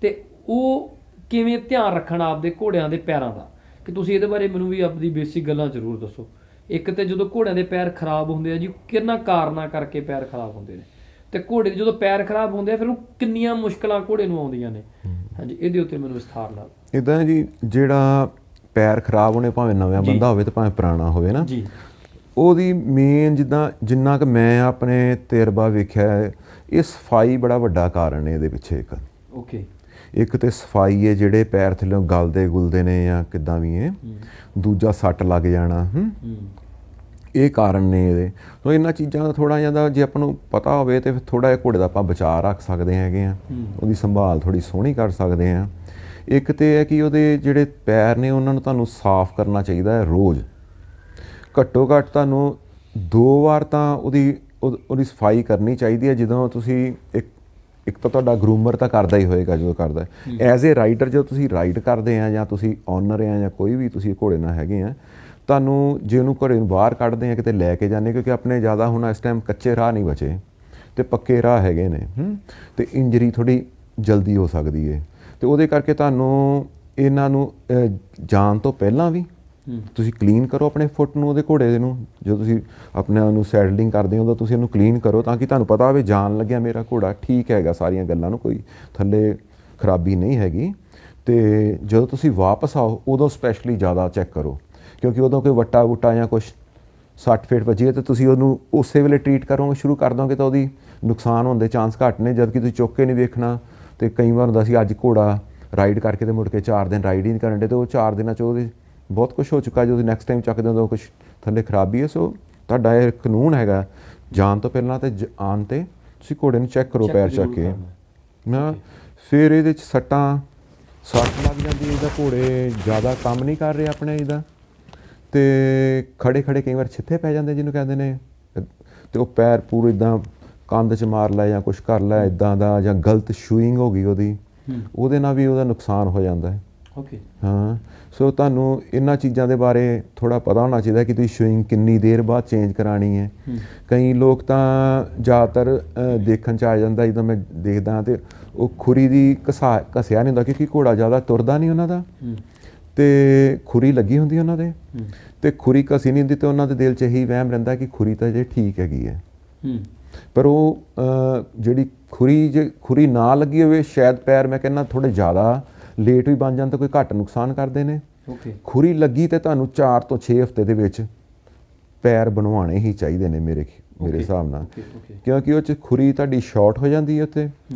ਤੇ ਉਹ ਕਿਵੇਂ ਧਿਆਨ ਰੱਖਣਾ ਆਪਦੇ ਘੋੜਿਆਂ ਦੇ ਪੈਰਾਂ ਦਾ, ਕਿ ਤੁਸੀਂ ਇਹਦੇ ਬਾਰੇ ਮੈਨੂੰ ਵੀ ਆਪਦੀ ਬੇਸਿਕ ਗੱਲਾਂ ਜ਼ਰੂਰ ਦੱਸੋ। ਇੱਕ ਤੇ ਜਦੋਂ ਘੋੜਿਆਂ ਦੇ ਪੈਰ ਖਰਾਬ ਹੁੰਦੇ ਆ ਜੀ, ਕਿੰਨਾ ਕਾਰਨਾਂ ਕਰਕੇ ਪੈਰ ਖਰਾਬ ਹੁੰਦੇ ਨੇ, ਤੇ ਘੋੜੇ ਦੇ ਜਦੋਂ ਪੈਰ ਖਰਾਬ ਹੁੰਦੇ ਆ ਫਿਰ ਉਹ ਕਿੰਨੀਆਂ ਮੁਸ਼ਕਲਾਂ ਘੋੜੇ ਨੂੰ ਆਉਂਦੀਆਂ ਨੇ। ਹਾਂਜੀ, ਇਹਦੇ ਉੱਤੇ ਮੈਨੂੰ ਵਿਸਥਾਰ ਨਾਲ। ਇੱਦਾਂ ਜੀ, ਜਿਹੜਾ ਪੈਰ ਖਰਾਬ ਹੋਣੇ, ਭਾਵੇਂ ਨਵਾਂ ਬੰਦਾ ਹੋਵੇ ਤੇ ਭਾਵੇਂ ਪੁਰਾਣਾ ਹੋਵੇ ਨਾ ਜੀ, ਉਹਦੀ ਮੇਨ ਜਿੱਦਾਂ ਜਿੰਨਾ ਕਿ ਮੈਂ ਆਪਣੇ ਤਜਰਬਾ ਵੇਖਿਆ ਹੈ, ਇਹ ਸਫਾਈ ਬੜਾ ਵੱਡਾ ਕਾਰਨ ਹੈ ਇਹਦੇ ਪਿੱਛੇ। ਇੱਕ ਤੇ ਸਫਾਈ ਹੈ, ਜਿਹੜੇ ਪੈਰ ਥੱਲੇ ਗਲਦੇ ਗੁਲਦੇ ਨੇ ਜਾਂ ਕਿੱਦਾਂ ਵੀ ਹੈ। ਦੂਜਾ ਸੱਟ ਲੱਗ ਜਾਣਾ, ਇਹ ਕਾਰਨ ਨੇ ਇਹਦੇ। ਸੋ ਇਹਨਾਂ ਚੀਜ਼ਾਂ ਦਾ ਥੋੜ੍ਹਾ ਜਿਹਾ ਜੇ ਆਪਾਂ ਨੂੰ ਪਤਾ ਹੋਵੇ ਤੇ ਫਿਰ ਥੋੜ੍ਹਾ ਜਿਹਾ ਘੋੜੇ ਦਾ ਆਪਾਂ ਬਚਾਅ ਰੱਖ ਸਕਦੇ ਹੈਗੇ ਆ, ਉਹਦੀ ਸੰਭਾਲ ਥੋੜ੍ਹੀ ਸੋਹਣੀ ਕਰ ਸਕਦੇ ਹਾਂ। ਇੱਕ ਤੇ ਹੈ ਕਿ ਉਹਦੇ ਜਿਹੜੇ ਪੈਰ ਨੇ ਉਹਨਾਂ ਨੂੰ ਤੁਹਾਨੂੰ ਸਾਫ਼ ਕਰਨਾ ਚਾਹੀਦਾ ਹੈ ਰੋਜ਼, ਘੱਟੋ ਘੱਟ ਤੁਹਾਨੂੰ 2 ਵਾਰ ਤਾਂ ਉਹਦੀ ਸਫਾਈ ਕਰਨੀ ਚਾਹੀਦੀ ਹੈ। ਜਦੋਂ ਤੁਸੀਂ ਇੱਕ ਤਾਂ ਤੁਹਾਡਾ ਗਰੂਮਰ ਤਾਂ ਕਰਦਾ ਹੀ ਹੋਏਗਾ, ਜਦੋਂ ਕਰਦਾ ਐਜ਼ ਏ ਰਾਈਡਰ, ਜਦੋਂ ਤੁਸੀਂ ਰਾਈਡ ਕਰਦੇ ਆ ਜਾਂ ਤੁਸੀਂ ਓਨਰ ਆ ਜਾਂ ਕੋਈ ਵੀ ਤੁਸੀਂ ਘੋੜੇ ਨਾਲ ਹੈਗੇ ਆ, ਤੁਹਾਨੂੰ ਜੇ ਉਹਨੂੰ ਘੋੜੇ ਨੂੰ ਬਾਹਰ ਕੱਢਦੇ ਆ ਕਿਤੇ ਲੈ ਕੇ ਜਾਂਦੇ, ਕਿਉਂਕਿ ਆਪਣੇ ਜ਼ਿਆਦਾ ਹੁਣ ਇਸ ਟਾਈਮ ਕੱਚੇ ਰਾਹ ਨਹੀਂ ਬਚੇ ਤੇ ਪੱਕੇ ਰਾਹ ਹੈਗੇ ਨੇ, ਤੇ ਇੰਜਰੀ ਥੋੜ੍ਹੀ ਜਲਦੀ ਹੋ ਸਕਦੀ ਹੈ। ਤੇ ਉਹਦੇ ਕਰਕੇ ਤੁਹਾਨੂੰ ਇਹਨਾਂ ਨੂੰ ਜਾਣ ਤੋਂ ਪਹਿਲਾਂ ਵੀ ਤੁਸੀਂ ਕਲੀਨ ਕਰੋ ਆਪਣੇ ਫੁੱਟ ਨੂੰ, ਉਹਦੇ ਘੋੜੇ ਨੂੰ। ਜਦੋਂ ਤੁਸੀਂ ਆਪਣੇ ਉਹਨੂੰ ਸੈਡਲਿੰਗ ਕਰਦੇ ਹੋ ਉਦੋਂ ਤੁਸੀਂ ਉਹਨੂੰ ਕਲੀਨ ਕਰੋ, ਤਾਂ ਕਿ ਤੁਹਾਨੂੰ ਪਤਾ ਹੋਵੇ ਜਾਣ ਲੱਗਿਆ ਮੇਰਾ ਘੋੜਾ ਠੀਕ ਹੈਗਾ, ਸਾਰੀਆਂ ਗੱਲਾਂ ਨੂੰ ਕੋਈ ਥੱਲੇ ਖਰਾਬੀ ਨਹੀਂ ਹੈਗੀ। ਤੇ ਜਦੋਂ ਤੁਸੀਂ ਵਾਪਸ ਆਓ ਉਦੋਂ ਸਪੈਸ਼ਲੀ ਜ਼ਿਆਦਾ ਚੈੱਕ ਕਰੋ, ਕਿਉਂਕਿ ਉਦੋਂ ਕੋਈ ਵੱਟਾ ਵੁੱਟਾ ਜਾਂ ਕੁਛ ਸੱਟ ਫੇਟ ਵੱਜੀ ਹੈ ਤੇ ਤੁਸੀਂ ਉਹਨੂੰ ਉਸੇ ਵੇਲੇ ਟਰੀਟ ਕਰੋਗੇ, ਸ਼ੁਰੂ ਕਰ ਦੋਗੇ, ਤਾਂ ਉਹਦੀ ਨੁਕਸਾਨ ਹੋਣ ਦੇ ਚਾਂਸ ਘੱਟ ਨੇ। ਜਦ ਕਿ ਤੁਸੀਂ ਚੁੱਕ ਕੇ ਨਹੀਂ ਵੇਖਣਾ, ਤੇ ਕਈ ਵਾਰ ਹੁੰਦਾ ਸੀ ਅੱਜ ਘੋੜਾ ਰਾਈਡ ਕਰਕੇ ਤੇ ਮੁੜ ਕੇ 4 ਦਿਨ ਰਾਈਡ ਹੀ ਨਹੀਂ ਕਰਨ ਦੇ, ਤੇ ਉਹ 4 ਦਿਨਾਂ 'ਚ ਉਹਦੇ ਬਹੁਤ ਕੁਛ ਹੋ ਚੁੱਕਾ। ਜਦੋਂ ਨੈਕਸਟ ਟਾਈਮ ਚੱਕਦੇ ਹੋ ਕੁਛ ਥੱਲੇ ਖਰਾਬੀ ਹੈ। ਸੋ ਤੁਹਾਡਾ ਇਹ ਕਾਨੂੰਨ ਹੈਗਾ, ਜਾਣ ਤੋਂ ਪਹਿਲਾਂ ਤੇ ਆਉਣ 'ਤੇ ਤੁਸੀਂ ਘੋੜੇ ਨੂੰ ਚੈੱਕ ਕਰੋ ਪੈਰ ਚੱਕ ਕੇ ਨਾ। ਫਿਰ ਇਹਦੇ 'ਚ ਸੱਟ ਲੱਗ ਜਾਂਦੀ ਹੈ, ਇਹਦਾ ਘੋੜੇ ਜ਼ਿਆਦਾ ਕੰਮ ਨਹੀਂ ਕਰ ਰਹੇ ਆਪਣੇ ਇਹਦਾ, ਤੇ ਖੜੇ ਕਈ ਵਾਰ ਛਿੱਥੇ ਪੈ ਜਾਂਦੇ ਜਿਹਨੂੰ ਕਹਿੰਦੇ ਨੇ, ਤੇ ਉਹ ਪੈਰ ਪੂਰੇ ਇੱਦਾਂ ਕੰਧ 'ਚ ਮਾਰ ਲੈ ਜਾਂ ਕੁਛ ਕਰ ਲੈ ਇੱਦਾਂ ਦਾ, ਜਾਂ ਗਲਤ ਸ਼ੂਇੰਗ ਹੋ ਗਈ ਉਹਦੀ, ਉਹਦੇ ਨਾਲ ਵੀ ਉਹਦਾ ਨੁਕਸਾਨ ਹੋ ਜਾਂਦਾ ਹੈ। ਓਕੇ ਹਾਂ। ਸੋ ਤੁਹਾਨੂੰ ਇਹਨਾਂ ਚੀਜ਼ਾਂ ਦੇ ਬਾਰੇ ਥੋੜ੍ਹਾ ਪਤਾ ਹੋਣਾ ਚਾਹੀਦਾ ਕਿ ਤੁਸੀਂ ਸ਼ੂਇੰਗ ਕਿੰਨੀ ਦੇਰ ਬਾਅਦ ਚੇਂਜ ਕਰਾਉਣੀ ਹੈ। ਕਈ ਲੋਕ ਤਾਂ ਜ਼ਿਆਦਾਤਰ ਦੇਖਣ 'ਚ ਆ ਜਾਂਦਾ, ਜਦੋਂ ਮੈਂ ਦੇਖਦਾ ਹਾਂ, ਅਤੇ ਉਹ ਖੁਰੀ ਦੀ ਘਸਿਆ ਨਹੀਂ ਹੁੰਦਾ, ਕਿਉਂਕਿ ਘੋੜਾ ਜ਼ਿਆਦਾ ਤੁਰਦਾ ਨਹੀਂ ਉਹਨਾਂ ਦਾ, ਅਤੇ ਖੁਰੀ ਲੱਗੀ ਹੁੰਦੀ ਉਹਨਾਂ ਦੇ, ਅਤੇ ਖੁਰੀ ਘਸੀ ਨਹੀਂ ਹੁੰਦੀ, ਅਤੇ ਉਹਨਾਂ ਦੇ ਦਿਲ 'ਚ ਇਹੀ ਵਹਿਮ ਰਹਿੰਦਾ ਕਿ ਖੁਰੀ ਤਾਂ ਜੇ ਠੀਕ ਹੈਗੀ ਹੈ। ਪਰ ਉਹ ਜਿਹੜੀ ਜੇ ਖੁਰੀ ਨਾ ਲੱਗੀ ਹੋਵੇ, ਸ਼ਾਇਦ ਪੈਰ ਮੈਂ ਕਹਿੰਦਾ ਥੋੜ੍ਹੇ ਜ਼ਿਆਦਾ ਲੇਟ ਵੀ ਬਣ ਜਾਣ ਤਾਂ ਕੋਈ ਘੱਟ ਨੁਕਸਾਨ ਕਰਦੇ ਨੇ। ਖੁਰੀ ਲੱਗੀ ਤੇ ਤੁਹਾਨੂੰ 4 ਤੋਂ 6 ਹਫ਼ਤੇ ਦੇ ਵਿੱਚ ਪੈਰ ਬਣਵਾਉਣੇ ਹੀ ਚਾਹੀਦੇ ਨੇ ਮੇਰੇ ਹਿਸਾਬ ਨਾਲ, ਕਿਉਂਕਿ ਉਹ 'ਚ ਖੁਰੀ ਤੁਹਾਡੀ ਸ਼ਾਰਟ ਹੋ ਜਾਂਦੀ ਹੈ। ਉੱਥੇ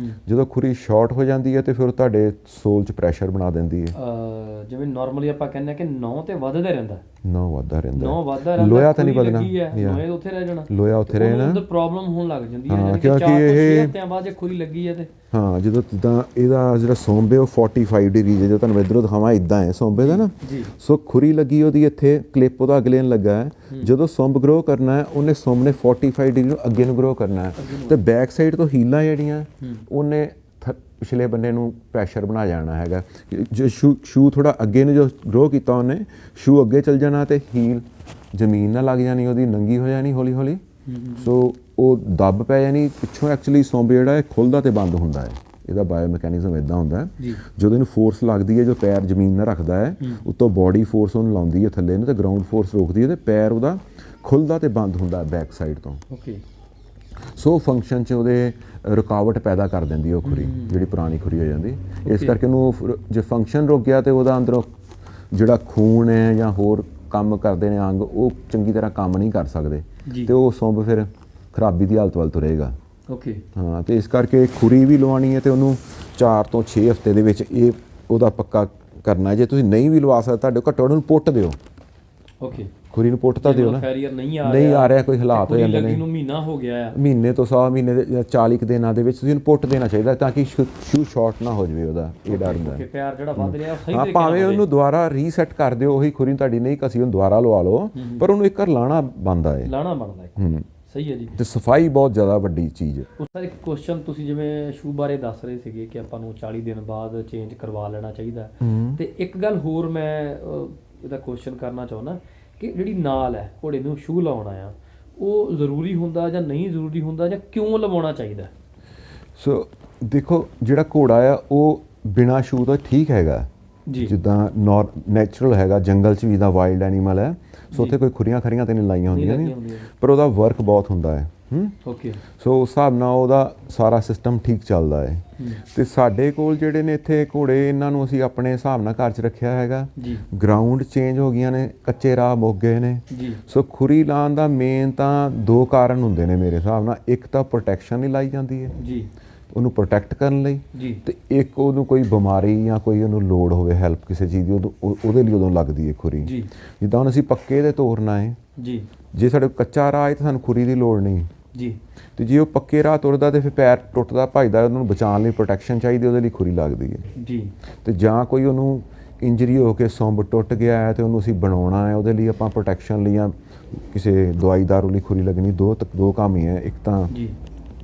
ਜਦੋਂ ਖੁਰੀ ਸ਼ਾਰਟ ਹੋ ਜਾਂਦੀ ਹੈ ਤੇ ਫਿਰ ਤੁਹਾਡੇ ਸੋਲ 'ਚ ਪ੍ਰੈਸ਼ਰ ਬਣਾ ਦਿੰਦੀ ਹੈ। ਜਿਵੇਂ ਨਾਰਮਲੀ ਆਪਾਂ ਕਹਿੰਦੇ ਆ ਕਿ 9 ਤੇ ਵੱਧਦਾ ਰਹਿੰਦਾ, 9 ਵੱਧਦਾ ਰਹਿੰਦਾ, ਲੋਹਾ ਤਾਂ ਨਹੀਂ ਵਧਣਾ, ਲੋਹੇ ਉੱਥੇ ਰਹਿ ਜਾਣਾ, ਲੋਹਾ ਉੱਥੇ ਰਹਿਣਾ, ਉਹਨੂੰ ਪ੍ਰੋਬਲਮ ਹੋਣ ਲੱਗ ਜਾਂਦੀ ਹੈ। ਕਿਉਂਕਿ ਇਹ 4 ਹਫ਼ਤਿਆਂ ਬਾਅਦ ਜੇ ਖੁਰੀ ਲੱਗੀ ਹੈ ਤੇ ਹਾਂ, ਜਦੋਂ ਜਿੱਦਾਂ ਇਹਦਾ ਜਿਹੜਾ ਸੌਂਬੇ ਉਹ 45 ਡਿਗਰੀ ਜੇ ਤੁਹਾਨੂੰ ਇੱਧਰੋਂ ਦਿਖਾਵਾਂ, ਇੱਦਾਂ ਹੈ ਸੌਂਬੇ ਦਾ ਨਾ। ਸੋ ਖੁਰੀ ਲੱਗੀ ਉਹਦੀ ਇੱਥੇ ਕਲਿੱਪ ਉਹਦਾ ਅਗਲੇ ਨੂੰ ਲੱਗਾ ਹੈ। ਜਦੋਂ ਸੁੰਬ ਗਰੋ ਕਰਨਾ ਹੈ, ਉਹਨੇ ਸੁੰਬ ਨੇ 45 ਡਿਗਰੀ ਨੂੰ ਅੱਗੇ ਨੂੰ ਗਰੋ ਕਰਨਾ ਹੈ, ਤੇ ਬੈਕ ਸਾਈਡ ਤੋਂ ਹੀਲਾਂ ਜਿਹੜੀਆਂ ਉਹਨੇ ਪਿਛਲੇ ਬੰਨੇ ਨੂੰ ਪ੍ਰੈਸ਼ਰ ਬਣਾ ਜਾਣਾ ਹੈਗਾ। ਜੋ ਸ਼ੂ ਥੋੜ੍ਹਾ ਅੱਗੇ ਨੂੰ ਜੋ ਗਰੋ ਕੀਤਾ ਉਹਨੇ, ਸ਼ੂ ਅੱਗੇ ਚੱਲ ਜਾਣਾ ਅਤੇ ਹੀਲ ਜ਼ਮੀਨ ਨਾਲ ਲੱਗ ਜਾਣੀ, ਉਹਦੀ ਨੰਗੀ ਹੋ ਜਾਣੀ ਹੌਲੀ ਹੌਲੀ। ਸੋ ਉਹ ਦੱਬ ਪੈ ਜਾਣੀ ਪਿੱਛੋਂ। ਐਕਚੁਅਲੀ ਸੁੰਬ ਜਿਹੜਾ ਇਹ ਖੁੱਲ੍ਹਦਾ ਅਤੇ ਬੰਦ ਹੁੰਦਾ ਹੈ, ਇਹਦਾ ਬਾਇਓ ਮੈਕੈਨਿਜ਼ਮ ਇੱਦਾਂ ਹੁੰਦਾ ਹੈ। ਜਦੋਂ ਇਹਨੂੰ ਫੋਰਸ ਲੱਗਦੀ ਹੈ, ਜੋ ਪੈਰ ਜ਼ਮੀਨ ਨਾਲ ਰੱਖਦਾ ਹੈ, ਉੱਤੋਂ ਬੋਡੀ ਫੋਰਸ ਉਹਨੂੰ ਲਾਉਂਦੀ ਹੈ ਥੱਲੇ ਨੂੰ, ਅਤੇ ਗਰਾਊਂਡ ਫੋਰਸ ਰੋਕਦੀ ਹੈ, ਅਤੇ ਪੈਰ ਉਹਦਾ ਖੁੱਲ੍ਹਦਾ ਅਤੇ ਬੰਦ ਹੁੰਦਾ ਬੈਕ ਸਾਈਡ ਤੋਂ। ਸੋ ਫੰਕਸ਼ਨ 'ਚ ਉਹਦੇ ਰੁਕਾਵਟ ਪੈਦਾ ਕਰ ਦਿੰਦੀ ਉਹ ਖੁਰੀ, ਜਿਹੜੀ ਪੁਰਾਣੀ ਖੁਰੀ ਹੋ ਜਾਂਦੀ। ਇਸ ਕਰਕੇ ਉਹਨੂੰ ਜੇ ਫੰਕਸ਼ਨ ਰੁਕ ਗਿਆ, ਅਤੇ ਉਹਦਾ ਅੰਦਰੋਂ ਜਿਹੜਾ ਖੂਨ ਹੈ ਜਾਂ ਹੋਰ ਕੰਮ ਕਰਦੇ ਨੇ ਅੰਗ, ਉਹ ਚੰਗੀ ਤਰ੍ਹਾਂ ਕੰਮ ਨਹੀਂ ਕਰ ਸਕਦੇ, ਅਤੇ ਉਹ ਸੁੰਬ ਫਿਰ ਖਰਾਬੀ ਦੀ ਹਾਲਤ ਵੱਲ ਤੁਰੇਗਾ। ਹਾਂ, ਅਤੇ ਇਸ ਕਰਕੇ ਖੁਰੀ ਵੀ ਲਵਾਉਣੀ ਹੈ, ਅਤੇ ਉਹਨੂੰ 4 ਤੋਂ 6 ਹਫ਼ਤੇ ਦੇ ਵਿੱਚ ਇਹ ਉਹਦਾ ਪੱਕਾ ਕਰਨਾ। ਜੇ ਤੁਸੀਂ ਨਹੀਂ ਵੀ ਲਵਾ ਸਕਦੇ, ਤੁਹਾਡੇ ਘੱਟੋ ਉਹਨੂੰ ਪੁੱਟ ਦਿਓ। ਖੁਰੀ ਨੂੰ ਪੁੱਟ ਤਾਂ ਦਿਓ ਨਾ, ਨਹੀਂ ਆ ਰਿਹਾ, ਕੋਈ ਹਾਲਾਤ ਹੋ ਜਾਂਦੇ ਨੇ, ਮਹੀਨਾ ਹੋ ਗਿਆ, ਮਹੀਨੇ ਤੋਂ 100 ਮਹੀਨੇ ਦੇ ਜਾਂ 40 ਕੁ ਦਿਨਾਂ ਦੇ ਵਿੱਚ ਤੁਸੀਂ ਇਹਨੂੰ ਪੁੱਟ ਦੇਣਾ ਚਾਹੀਦਾ, ਤਾਂ ਕਿ ਸ਼ੂ ਸ਼ਾਰਟ ਨਾ ਹੋ ਜਾਵੇ ਉਹਦਾ। ਇਹ ਡਰ ਹੁੰਦਾ ਹਾਂ, ਭਾਵੇਂ ਉਹਨੂੰ ਦੁਬਾਰਾ ਰੀਸੈਟ ਕਰ ਦਿਓ, ਉਹੀ ਖੁਰੀ ਤੁਹਾਡੀ ਨਹੀਂ ਘਸੀ, ਉਹਨੂੰ ਦੁਬਾਰਾ ਲਵਾ ਲਓ, ਪਰ ਉਹਨੂੰ ਇੱਕ ਵਾਰ ਲਾਣਾ ਬਣਦਾ ਹੈ। ਸਹੀ ਹੈ ਜੀ। ਤੇ ਸਫਾਈ ਬਹੁਤ ਜ਼ਿਆਦਾ ਵੱਡੀ ਚੀਜ਼ ਹੈ। ਉਸ ਦਾ ਇੱਕ ਕੁਐਸਚਨ, ਤੁਸੀਂ ਜਿਵੇਂ ਸ਼ੂ ਬਾਰੇ ਦੱਸ ਰਹੇ ਸੀਗੇ ਕਿ ਆਪਾਂ ਨੂੰ 40 ਦਿਨ ਬਾਅਦ ਚੇਂਜ ਕਰਵਾ ਲੈਣਾ ਚਾਹੀਦਾ, ਤੇ ਇੱਕ ਗੱਲ ਹੋਰ ਮੈਂ ਇਹਦਾ ਕੁਐਸਚਨ ਕਰਨਾ ਚਾਹੁੰਦਾ ਕਿ ਜਿਹੜੀ ਨਾਲ ਹੈ ਘੋੜੇ ਨੂੰ ਸ਼ੂ ਲਾਉਣਾ ਆ, ਉਹ ਜ਼ਰੂਰੀ ਹੁੰਦਾ ਜਾਂ ਨਹੀਂ ਜ਼ਰੂਰੀ ਹੁੰਦਾ, ਜਾਂ ਕਿਉਂ ਲਵਾਉਣਾ ਚਾਹੀਦਾ? ਸੋ ਦੇਖੋ, ਜਿਹੜਾ ਘੋੜਾ ਆ ਉਹ ਬਿਨਾਂ ਸ਼ੂ ਤੋਂ ਠੀਕ ਹੈਗਾ, ਜਿੱਦਾਂ ਨੈਚੁਰਲ ਹੈਗਾ, ਜੰਗਲ 'ਚ ਵੀ ਦਾ ਵਾਈਲਡ ਐਨੀਮਲ ਹੈ। ਸੋ ਉੱਥੇ ਕੋਈ ਖੁਰੀਆਂ ਖਰੀਆਂ ਤਾਂ ਨਹੀਂ ਲਾਈਆਂ ਹੁੰਦੀਆਂ ਨੇ, ਪਰ ਉਹਦਾ ਵਰਕ ਬਹੁਤ ਹੁੰਦਾ ਹੈ। ਸੋ ਉਸ ਹਿਸਾਬ ਨਾਲ ਉਹਦਾ ਸਾਰਾ ਸਿਸਟਮ ਠੀਕ ਚੱਲਦਾ ਹੈ। ਅਤੇ ਸਾਡੇ ਕੋਲ ਜਿਹੜੇ ਨੇ ਇੱਥੇ ਘੋੜੇ, ਇਹਨਾਂ ਨੂੰ ਅਸੀਂ ਆਪਣੇ ਹਿਸਾਬ ਨਾਲ ਘਰ 'ਚ ਰੱਖਿਆ ਹੈਗਾ। ਗਰਾਊਂਡ ਚੇਂਜ ਹੋ ਗਈਆਂ ਨੇ, ਕੱਚੇ ਰਾਹ ਮੁੱਕ ਗਏ ਨੇ। ਸੋ ਖੁਰੀ ਲਾਉਣ ਦਾ ਮੇਨ ਤਾਂ 2 ਕਾਰਨ ਹੁੰਦੇ ਨੇ ਮੇਰੇ ਹਿਸਾਬ ਨਾਲ। ਇੱਕ ਤਾਂ ਪ੍ਰੋਟੈਕਸ਼ਨ ਲਈ ਲਾਈ ਜਾਂਦੀ ਹੈ, ਉਹਨੂੰ ਪ੍ਰੋਟੈਕਟ ਕਰਨ ਲਈ, ਅਤੇ ਇੱਕ ਉਹਨੂੰ ਕੋਈ ਬਿਮਾਰੀ ਜਾਂ ਕੋਈ ਉਹਨੂੰ ਲੋੜ ਹੋਵੇ ਹੈਲਪ ਕਿਸੇ ਚੀਜ਼ ਦੀ, ਉਹਦੇ ਲਈ ਉਦੋਂ ਲੱਗਦੀ ਹੈ ਖੁਰੀ। ਜਿੱਦਾਂ ਹੁਣ ਅਸੀਂ ਪੱਕੇ ਦੇ ਤੋਰਨਾ ਹੈ, ਜੇ ਸਾਡੇ ਕੱਚਾ ਰਾਹ ਹੈ ਤਾਂ ਸਾਨੂੰ ਖੁਰੀ ਦੀ ਲੋੜ ਨਹੀਂ, ਅਤੇ ਜੇ ਉਹ ਪੱਕੇ ਰਾਹ ਤੁਰਦਾ ਅਤੇ ਫਿਰ ਪੈਰ ਟੁੱਟਦਾ ਭੱਜਦਾ, ਉਹਨੂੰ ਬਚਾਉਣ ਲਈ ਪ੍ਰੋਟੈਕਸ਼ਨ ਚਾਹੀਦੀ, ਉਹਦੇ ਲਈ ਖੁਰੀ ਲੱਗਦੀ ਹੈ। ਅਤੇ ਜਾਂ ਕੋਈ ਉਹਨੂੰ ਇੰਜਰੀ ਹੋ ਕੇ ਸੁੰਬ ਟੁੱਟ ਗਿਆ ਹੈ ਅਤੇ ਉਹਨੂੰ ਅਸੀਂ ਬਣਾਉਣਾ ਹੈ, ਉਹਦੇ ਲਈ ਆਪਾਂ ਪ੍ਰੋਟੈਕਸ਼ਨ ਲਈ ਜਾਂ ਕਿਸੇ ਦਵਾਈ ਦਾਰੂ ਲਈ ਖੁਰੀ ਲੱਗਣੀ। ਦੋ ਕੰਮ ਹੀ ਹੈ, ਇੱਕ ਤਾਂ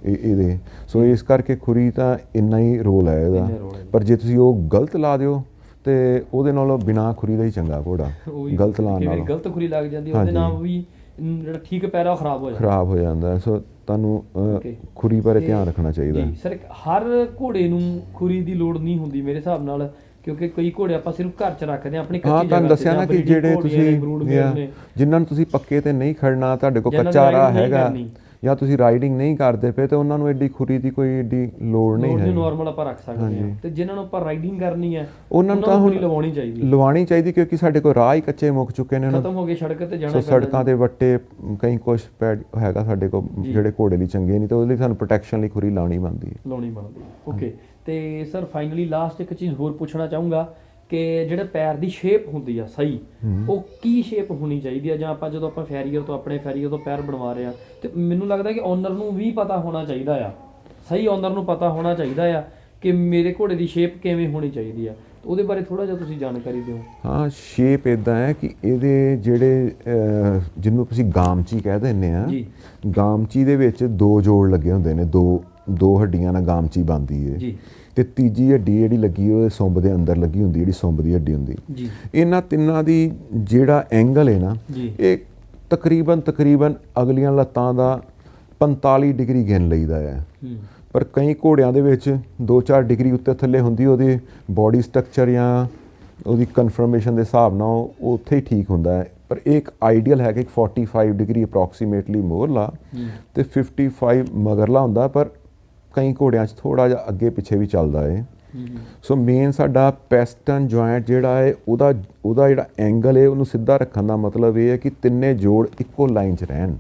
ਇਹਦੇ। ਸੋ ਇਸ ਕਰਕੇ ਖੁਰੀ ਤਾਂ ਇੰਨਾ ਹੀ ਰੋਲ ਹੈ ਇਹਦਾ, ਪਰ ਜੇ ਤੁਸੀਂ ਉਹ ਗਲਤ ਲਾ ਦਿਓ ਤੇ ਉਹਦੇ ਨਾਲੋਂ ਬਿਨਾਂ ਖੁਰੀ ਦਾ ਹੀ ਚੰਗਾ ਘੋੜਾ। ਗਲਤ ਲਾਉਣ ਨਾਲ ਗਲਤ ਖੁਰੀ ਲੱਗ ਜਾਂਦੀ, ਉਹਦੇ ਨਾਲ ਵੀ ਜਿਹੜਾ ਠੀਕ ਪੈਰਾ ਖਰਾਬ ਹੋ ਜਾਂਦਾ। ਸੋ ਤੁਹਾਨੂੰ ਖੁਰੀ ਬਾਰੇ ਧਿਆਨ ਰੱਖਣਾ ਚਾਹੀਦਾ। ਸਰ, ਹਰ ਘੋੜੇ ਨੂੰ ਖੁਰੀ ਦੀ ਲੋੜ ਨਹੀਂ ਹੁੰਦੀ ਮੇਰੇ ਹਿਸਾਬ ਨਾਲ, ਕਿਉਂਕਿ ਕਈ ਘੋੜੇ ਆਪਾਂ ਸਿਰਫ ਘਰ 'ਚ ਰੱਖਦੇ ਹਾਂ ਆਪਣੀ ਕੱਚੀ ਜਗ੍ਹਾ ਤੇ। ਤੁਹਾਨੂੰ ਦੱਸਿਆ ਨਾ ਕਿ ਜਿਹੜੇ ਤੁਸੀਂ ਜਿਨ੍ਹਾਂ ਨੂੰ ਤੁਸੀਂ ਪੱਕੇ ਤੇ ਨਹੀਂ ਖੜਨਾ, ਤੁਹਾਡੇ ਕੋਲ ਕੱਚਾ ਰਾਹ ਹੈਗਾ ਜਾਂ ਤੁਸੀਂ ਰਾਈਡਿੰਗ ਨਹੀਂ ਕਰਦੇ ਪਏ, ਤੇ ਉਹਨਾਂ ਨੂੰ ਐਡੀ ਖੁਰੀ ਦੀ ਕੋਈ ਐਡੀ ਲੋੜ ਨਹੀਂ ਹੈ, ਨੋਰਮਲ ਆਪਾਂ ਰੱਖ ਸਕਦੇ ਹਾਂ। ਤੇ ਜਿਨ੍ਹਾਂ ਨੂੰ ਆਪਾਂ ਰਾਈਡਿੰਗ ਕਰਨੀ ਹੈ, ਉਹਨਾਂ ਨੂੰ ਤਾਂ ਹੁਣ ਲਵਾਉਣੀ ਚਾਹੀਦੀ, ਕਿਉਂਕਿ ਸਾਡੇ ਕੋਲ ਰਾਹ ਹੀ ਕੱਚੇ ਮੁੱਕ ਚੁੱਕੇ ਨੇ, ਖਤਮ ਹੋ ਗਏ, ਸੜਕ ਤੇ ਜਾਣਾ, ਸੜਕਾਂ ਤੇ ਵੱਟੇ ਕਈ ਕੁਛ ਹੈਗਾ ਸਾਡੇ ਕੋਲ ਜਿਹੜੇ ਘੋੜੇ ਲਈ ਚੰਗੇ ਨਹੀਂ, ਤੇ ਉਹਦੇ ਲਈ ਸਾਨੂੰ ਪ੍ਰੋਟੈਕਸ਼ਨ ਲਈ ਖੁਰੀ ਲਾਉਣੀ ਬਣਦੀ ਹੈ। ਓਕੇ। ਤੇ ਸਰ, ਫਾਈਨਲੀ ਲਾਸਟ ਇੱਕ ਚੀਜ਼ ਹੋਰ ਪੁੱਛਣਾ ਚਾਹੂੰਗਾ ਕਿ ਜਿਹੜੇ ਪੈਰ ਦੀ ਸ਼ੇਪ ਹੁੰਦੀ ਆ ਸਹੀ, ਉਹ ਕੀ ਸ਼ੇਪ ਹੋਣੀ ਚਾਹੀਦੀ ਆ? ਜਾਂ ਆਪਾਂ ਜਦੋਂ ਆਪਾਂ ਆਪਣੇ ਫੈਰੀਅਰ ਤੋਂ ਪੈਰ ਬਣਵਾ ਰਹੇ ਆ, ਤੇ ਮੈਨੂੰ ਲੱਗਦਾ ਕਿ ਓਨਰ ਨੂੰ ਵੀ ਪਤਾ ਹੋਣਾ ਚਾਹੀਦਾ ਆ, ਸਹੀ ਓਨਰ ਨੂੰ ਪਤਾ ਹੋਣਾ ਚਾਹੀਦਾ ਆ ਕਿ ਮੇਰੇ ਘੋੜੇ ਦੀ ਸ਼ੇਪ ਕਿਵੇਂ ਹੋਣੀ ਚਾਹੀਦੀ ਆ। ਉਹਦੇ ਬਾਰੇ ਥੋੜ੍ਹਾ ਜਿਹਾ ਤੁਸੀਂ ਜਾਣਕਾਰੀ ਦਿਓ। ਹਾਂ, ਸ਼ੇਪ ਇੱਦਾਂ ਹੈ ਕਿ ਇਹਦੇ ਜਿਹੜੇ ਜਿਹਨੂੰ ਤੁਸੀਂ ਗਾਮਚੀ ਕਹਿ ਦਿੰਦੇ ਆ, ਗਾਮਚੀ ਦੇ ਵਿੱਚ 2 ਜੋੜ ਲੱਗੇ ਹੁੰਦੇ ਨੇ, ਦੋ ਹੱਡੀਆਂ ਨਾਲ ਗਾਮਚੀ ਬਣਦੀ ਹੈ। ਤੇ ਤੀਜੀ ਹੱਡੀ ਜਿਹੜੀ ਲੱਗੀ ਉਹ ਸੁੰਬ ਦੇ ਅੰਦਰ ਲੱਗੀ ਹੁੰਦੀ, ਜਿਹੜੀ ਸੁੰਬ ਦੀ ਹੱਡੀ ਹੁੰਦੀ ਜੀ। ਇਹਨਾਂ ਤਿੰਨਾਂ ਦੀ ਜਿਹੜਾ ਐਂਗਲ ਹੈ ਨਾ ਇਹ ਤਕਰੀਬਨ ਅਗਲੀਆਂ ਲੱਤਾਂ ਦਾ 45 ਡਿਗਰੀ ਗਿਣ ਲਈਦਾ ਹੈ। ਪਰ ਕਈ ਘੋੜਿਆਂ ਦੇ ਵਿੱਚ 2-4 ਡਿਗਰੀ ਉੱਤੇ ਥੱਲੇ ਹੁੰਦੀ, ਉਹਦੀ ਬੋਡੀ ਸਟਰਕਚਰ ਜਾਂ ਉਹਦੀ ਕਨਫਰਮੇਸ਼ਨ ਦੇ ਹਿਸਾਬ ਨਾਲ ਉਹ ਉੱਥੇ ਹੀ ਠੀਕ ਹੁੰਦਾ ਹੈ। ਪਰ ਇਹ ਇੱਕ ਆਈਡੀਅਲ ਹੈ ਕਿ 45 ਡਿਗਰੀ ਅਪਰੋਕਸੀਮੇਟਲੀ ਮੋਹਰਲਾ ਤੇ 55 ਮਗਰਲਾ ਹੁੰਦਾ, ਪਰ ਕਈ ਘੋੜਿਆਂ 'ਚ ਥੋੜ੍ਹਾ ਜਿਹਾ ਅੱਗੇ ਪਿੱਛੇ ਵੀ ਚੱਲਦਾ ਹੈ। ਸੋ ਮੇਨ ਸਾਡਾ ਪੈਸਟਨ ਜੁਆਇੰਟ ਜਿਹੜਾ ਹੈ ਉਹਦਾ ਜਿਹੜਾ ਐਂਗਲ ਹੈ ਉਹਨੂੰ ਸਿੱਧਾ ਰੱਖਣ ਦਾ ਮਤਲਬ ਇਹ ਹੈ ਕਿ ਤਿੰਨੇ ਜੋੜ ਇੱਕੋ ਲਾਈਨ 'ਚ ਰਹਿਣ।